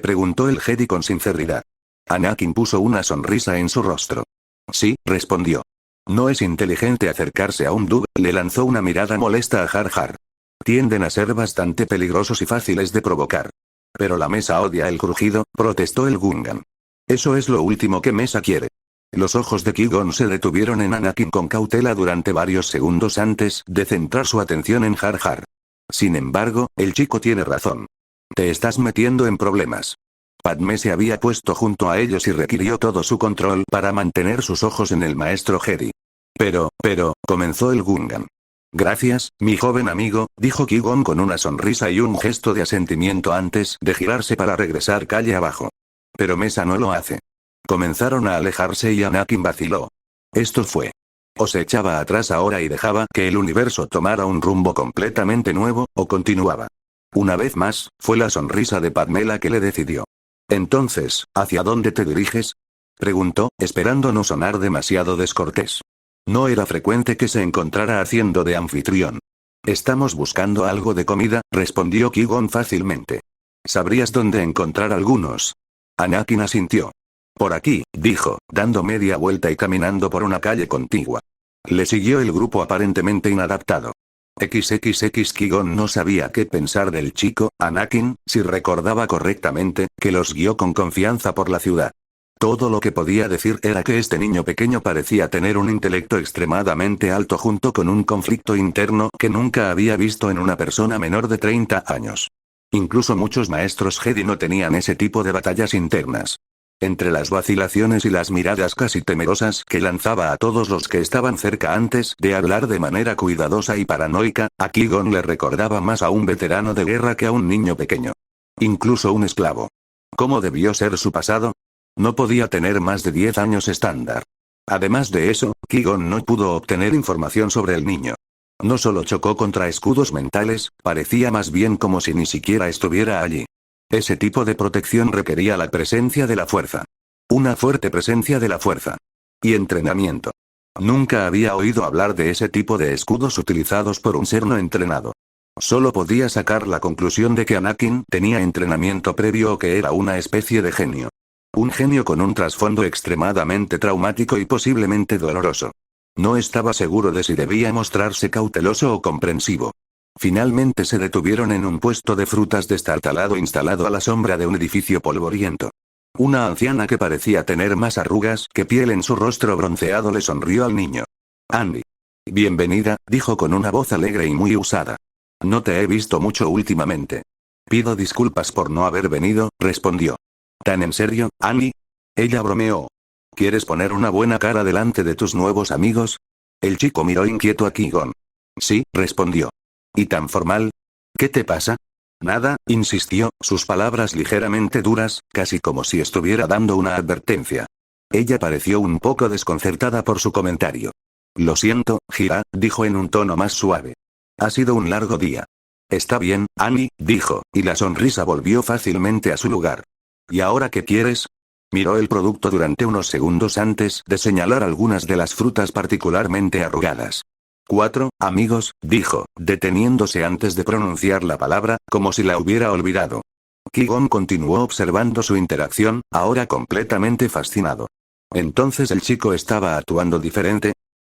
Preguntó el Jedi con sinceridad. Anakin puso una sonrisa en su rostro. Sí, respondió. No es inteligente acercarse a un Dug, le lanzó una mirada molesta a Jar Jar. Tienden a ser bastante peligrosos y fáciles de provocar. Pero la mesa odia el crujido, protestó el Gungan. Eso es lo último que Mesa quiere. Los ojos de Qui-Gon se detuvieron en Anakin con cautela durante varios segundos antes de centrar su atención en Jar Jar. Sin embargo, el chico tiene razón. Te estás metiendo en problemas. Padmé se había puesto junto a ellos y requirió todo su control para mantener sus ojos en el maestro Jedi. Pero, comenzó el Gungan. Gracias, mi joven amigo, dijo Qui-Gon con una sonrisa y un gesto de asentimiento antes de girarse para regresar calle abajo. Pero Mesa no lo hace. Comenzaron a alejarse y Anakin vaciló. Esto fue. O se echaba atrás ahora y dejaba que el universo tomara un rumbo completamente nuevo, o continuaba. Una vez más, fue la sonrisa de Padmé la que le decidió. Entonces, ¿hacia dónde te diriges? Preguntó, esperando no sonar demasiado descortés. No era frecuente que se encontrara haciendo de anfitrión. Estamos buscando algo de comida, respondió Qui-Gon fácilmente. ¿Sabrías dónde encontrar algunos? Anakin asintió. Por aquí, dijo, dando media vuelta y caminando por una calle contigua. Le siguió el grupo aparentemente inadaptado. XXX Qui-Gon no sabía qué pensar del chico, Anakin, si recordaba correctamente, que los guió con confianza por la ciudad. Todo lo que podía decir era que este niño pequeño parecía tener un intelecto extremadamente alto junto con un conflicto interno que nunca había visto en una persona menor de 30 años. Incluso muchos maestros Jedi no tenían ese tipo de batallas internas. Entre las vacilaciones y las miradas casi temerosas que lanzaba a todos los que estaban cerca antes de hablar de manera cuidadosa y paranoica, a Qui-Gon le recordaba más a un veterano de guerra que a un niño pequeño. Incluso un esclavo. ¿Cómo debió ser su pasado? No podía tener más de 10 años estándar. Además de eso, Qui-Gon no pudo obtener información sobre el niño. No solo chocó contra escudos mentales, parecía más bien como si ni siquiera estuviera allí. Ese tipo de protección requería la presencia de la fuerza. Una fuerte presencia de la fuerza. Y entrenamiento. Nunca había oído hablar de ese tipo de escudos utilizados por un ser no entrenado. Solo podía sacar la conclusión de que Anakin tenía entrenamiento previo o que era una especie de genio. Un genio con un trasfondo extremadamente traumático y posiblemente doloroso. No estaba seguro de si debía mostrarse cauteloso o comprensivo. Finalmente se detuvieron en un puesto de frutas destartalado instalado a la sombra de un edificio polvoriento. Una anciana que parecía tener más arrugas que piel en su rostro bronceado le sonrió al niño. Andy. Bienvenida, dijo con una voz alegre y muy usada. No te he visto mucho últimamente. Pido disculpas por no haber venido, respondió. ¿Tan en serio, Annie? Ella bromeó. ¿Quieres poner una buena cara delante de tus nuevos amigos? El chico miró inquieto a Qui-Gon. Sí, respondió. ¿Y tan formal? ¿Qué te pasa? Nada, insistió, sus palabras ligeramente duras, casi como si estuviera dando una advertencia. Ella pareció un poco desconcertada por su comentario. Lo siento, Gira, dijo en un tono más suave. Ha sido un largo día. Está bien, Annie, dijo, y la sonrisa volvió fácilmente a su lugar. ¿Y ahora qué quieres? Miró el producto durante unos segundos antes de señalar algunas de las frutas particularmente arrugadas. 4, amigos, dijo, deteniéndose antes de pronunciar la palabra, como si la hubiera olvidado. Qui-Gon continuó observando su interacción, ahora completamente fascinado. ¿Entonces el chico estaba actuando diferente?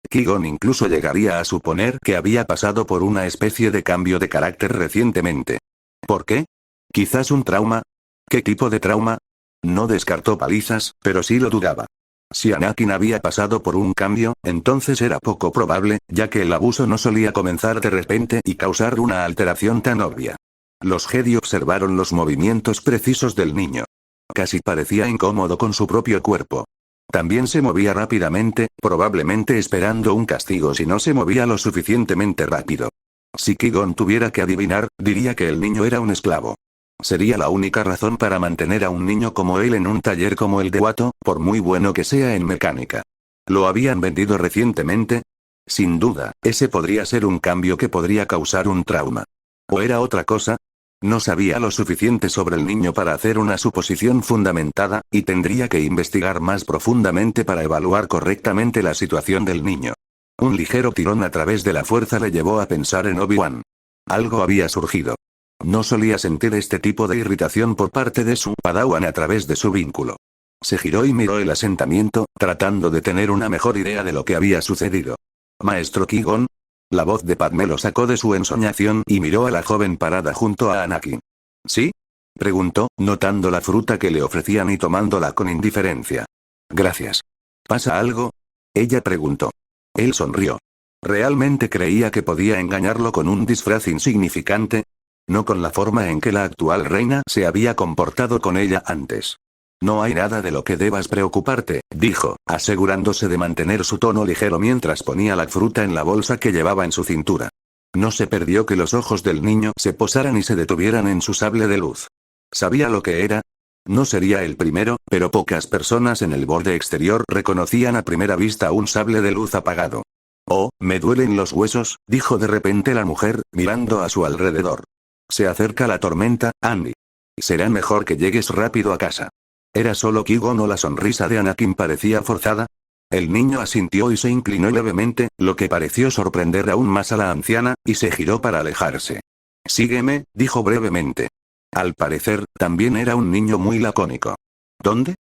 Qui-Gon incluso llegaría a suponer que había pasado por una especie de cambio de carácter recientemente. ¿Por qué? ¿Quizás un trauma? ¿Qué tipo de trauma? No descartó palizas, pero sí lo dudaba. Si Anakin había pasado por un cambio, entonces era poco probable, ya que el abuso no solía comenzar de repente y causar una alteración tan obvia. Los Jedi observaron los movimientos precisos del niño. Casi parecía incómodo con su propio cuerpo. También se movía rápidamente, probablemente esperando un castigo si no se movía lo suficientemente rápido. Si Qui-Gon tuviera que adivinar, diría que el niño era un esclavo. Sería la única razón para mantener a un niño como él en un taller como el de Watto, por muy bueno que sea en mecánica. ¿Lo habían vendido recientemente? Sin duda, ese podría ser un cambio que podría causar un trauma. ¿O era otra cosa? No sabía lo suficiente sobre el niño para hacer una suposición fundamentada, y tendría que investigar más profundamente para evaluar correctamente la situación del niño. Un ligero tirón a través de la fuerza le llevó a pensar en Obi-Wan. Algo había surgido. No solía sentir este tipo de irritación por parte de su Padawan a través de su vínculo. Se giró y miró el asentamiento, tratando de tener una mejor idea de lo que había sucedido. ¿Maestro Qui-Gon? La voz de Padmé lo sacó de su ensoñación y miró a la joven parada junto a Anakin. ¿Sí? Preguntó, notando la fruta que le ofrecían y tomándola con indiferencia. Gracias. ¿Pasa algo? Ella preguntó. Él sonrió. ¿Realmente creía que podía engañarlo con un disfraz insignificante? No con la forma en que la actual reina se había comportado con ella antes. No hay nada de lo que debas preocuparte, dijo, asegurándose de mantener su tono ligero mientras ponía la fruta en la bolsa que llevaba en su cintura. No se perdió que los ojos del niño se posaran y se detuvieran en su sable de luz. ¿Sabía lo que era? No sería el primero, pero pocas personas en el borde exterior reconocían a primera vista un sable de luz apagado. Oh, me duelen los huesos, dijo de repente la mujer, mirando a su alrededor. Se acerca la tormenta, Annie. Será mejor que llegues rápido a casa. ¿Era solo Qui-Gon o la sonrisa de Anakin parecía forzada? El niño asintió y se inclinó levemente, lo que pareció sorprender aún más a la anciana, y se giró para alejarse. Sígueme, dijo brevemente. Al parecer, también era un niño muy lacónico. ¿Dónde?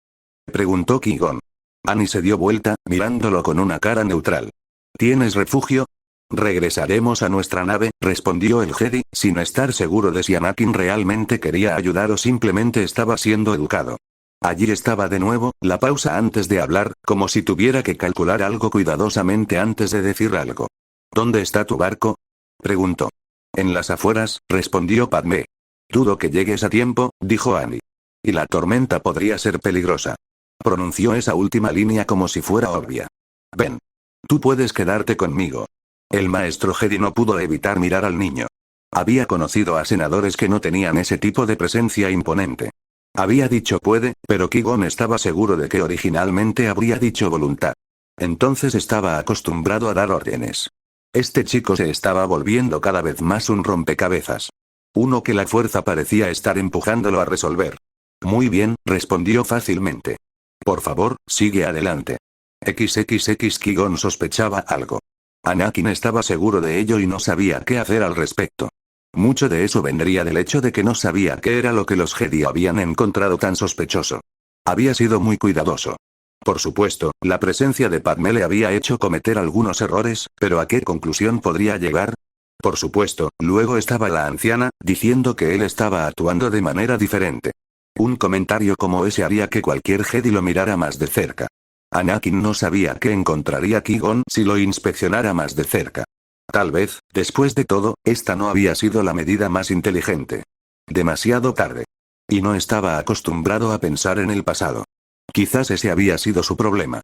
Preguntó Qui-Gon. Annie se dio vuelta, mirándolo con una cara neutral. ¿Tienes refugio? Regresaremos a nuestra nave, respondió el Jedi, sin estar seguro de si Anakin realmente quería ayudar o simplemente estaba siendo educado. Allí estaba de nuevo, la pausa antes de hablar, como si tuviera que calcular algo cuidadosamente antes de decir algo. ¿Dónde está tu barco? Preguntó. En las afueras, respondió Padmé. Dudo que llegues a tiempo, dijo Annie. Y la tormenta podría ser peligrosa. Pronunció esa última línea como si fuera obvia. Ven. Tú puedes quedarte conmigo. El maestro Jedi no pudo evitar mirar al niño. Había conocido a senadores que no tenían ese tipo de presencia imponente. Había dicho puede, pero Qui-Gon estaba seguro de que originalmente habría dicho voluntad. Entonces estaba acostumbrado a dar órdenes. Este chico se estaba volviendo cada vez más un rompecabezas. Uno que la fuerza parecía estar empujándolo a resolver. Muy bien, respondió fácilmente. Por favor, sigue adelante. XXX Qui-Gon sospechaba algo. Anakin estaba seguro de ello y no sabía qué hacer al respecto. Mucho de eso vendría del hecho de que no sabía qué era lo que los Jedi habían encontrado tan sospechoso. Había sido muy cuidadoso. Por supuesto, la presencia de Padmé le había hecho cometer algunos errores, pero ¿a qué conclusión podría llegar? Por supuesto, luego estaba la anciana, diciendo que él estaba actuando de manera diferente. Un comentario como ese haría que cualquier Jedi lo mirara más de cerca. Anakin no sabía qué encontraría Qui-Gon si lo inspeccionara más de cerca. Tal vez, después de todo, esta no había sido la medida más inteligente. Demasiado tarde. Y no estaba acostumbrado a pensar en el pasado. Quizás ese había sido su problema.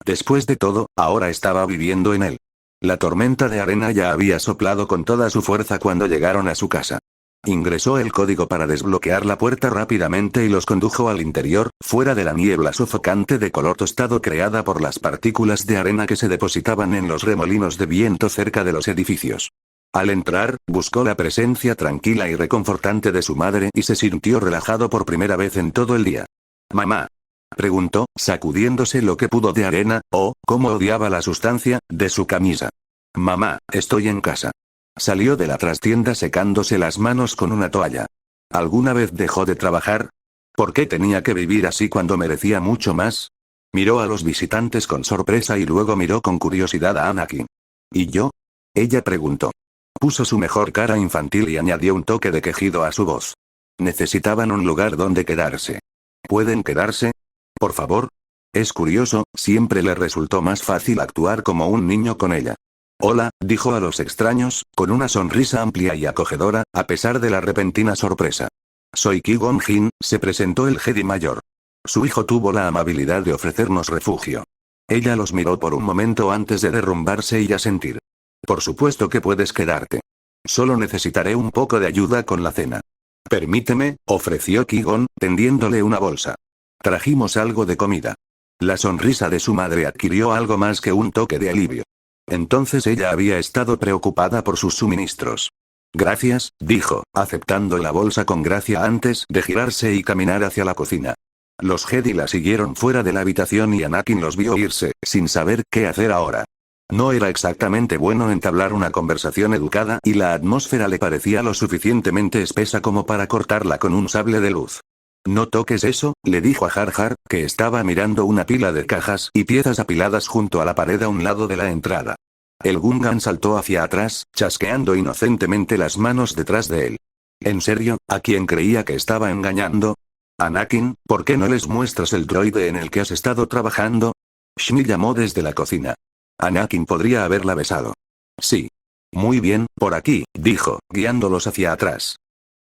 Después de todo, ahora estaba viviendo en él. La tormenta de arena ya había soplado con toda su fuerza cuando llegaron a su casa. Ingresó el código para desbloquear la puerta rápidamente y los condujo al interior, fuera de la niebla sofocante de color tostado creada por las partículas de arena que se depositaban en los remolinos de viento cerca de los edificios. Al entrar, buscó la presencia tranquila y reconfortante de su madre y se sintió relajado por primera vez en todo el día. «Mamá», preguntó, sacudiéndose lo que pudo de arena, cómo odiaba la sustancia, de su camisa. «Mamá, estoy en casa». Salió de la trastienda secándose las manos con una toalla. ¿Alguna vez dejó de trabajar? ¿Por qué tenía que vivir así cuando merecía mucho más? Miró a los visitantes con sorpresa y luego miró con curiosidad a Anakin. ¿Y yo? Ella preguntó. Puso su mejor cara infantil y añadió un toque de quejido a su voz. Necesitaban un lugar donde quedarse. ¿Pueden quedarse? Por favor. Es curioso, siempre le resultó más fácil actuar como un niño con ella. Hola, dijo a los extraños, con una sonrisa amplia y acogedora, a pesar de la repentina sorpresa. Soy Qui-Gon Jinn, se presentó el Jedi mayor. Su hijo tuvo la amabilidad de ofrecernos refugio. Ella los miró por un momento antes de derrumbarse y asentir. Por supuesto que puedes quedarte. Solo necesitaré un poco de ayuda con la cena. Permíteme, ofreció Qui-Gon, tendiéndole una bolsa. Trajimos algo de comida. La sonrisa de su madre adquirió algo más que un toque de alivio. Entonces ella había estado preocupada por sus suministros. Gracias, dijo, aceptando la bolsa con gracia antes de girarse y caminar hacia la cocina. Los Jedi la siguieron fuera de la habitación y Anakin los vio irse, sin saber qué hacer ahora. No era exactamente bueno entablar una conversación educada y la atmósfera le parecía lo suficientemente espesa como para cortarla con un sable de luz. No toques eso, le dijo a Jar Jar, que estaba mirando una pila de cajas y piezas apiladas junto a la pared a un lado de la entrada. El Gungan saltó hacia atrás, chasqueando inocentemente las manos detrás de él. ¿En serio, a quien creía que estaba engañando? Anakin, ¿por qué no les muestras el droide en el que has estado trabajando? Shmi llamó desde la cocina. Anakin podría haberla besado. Sí. Muy bien, por aquí, dijo, guiándolos hacia atrás.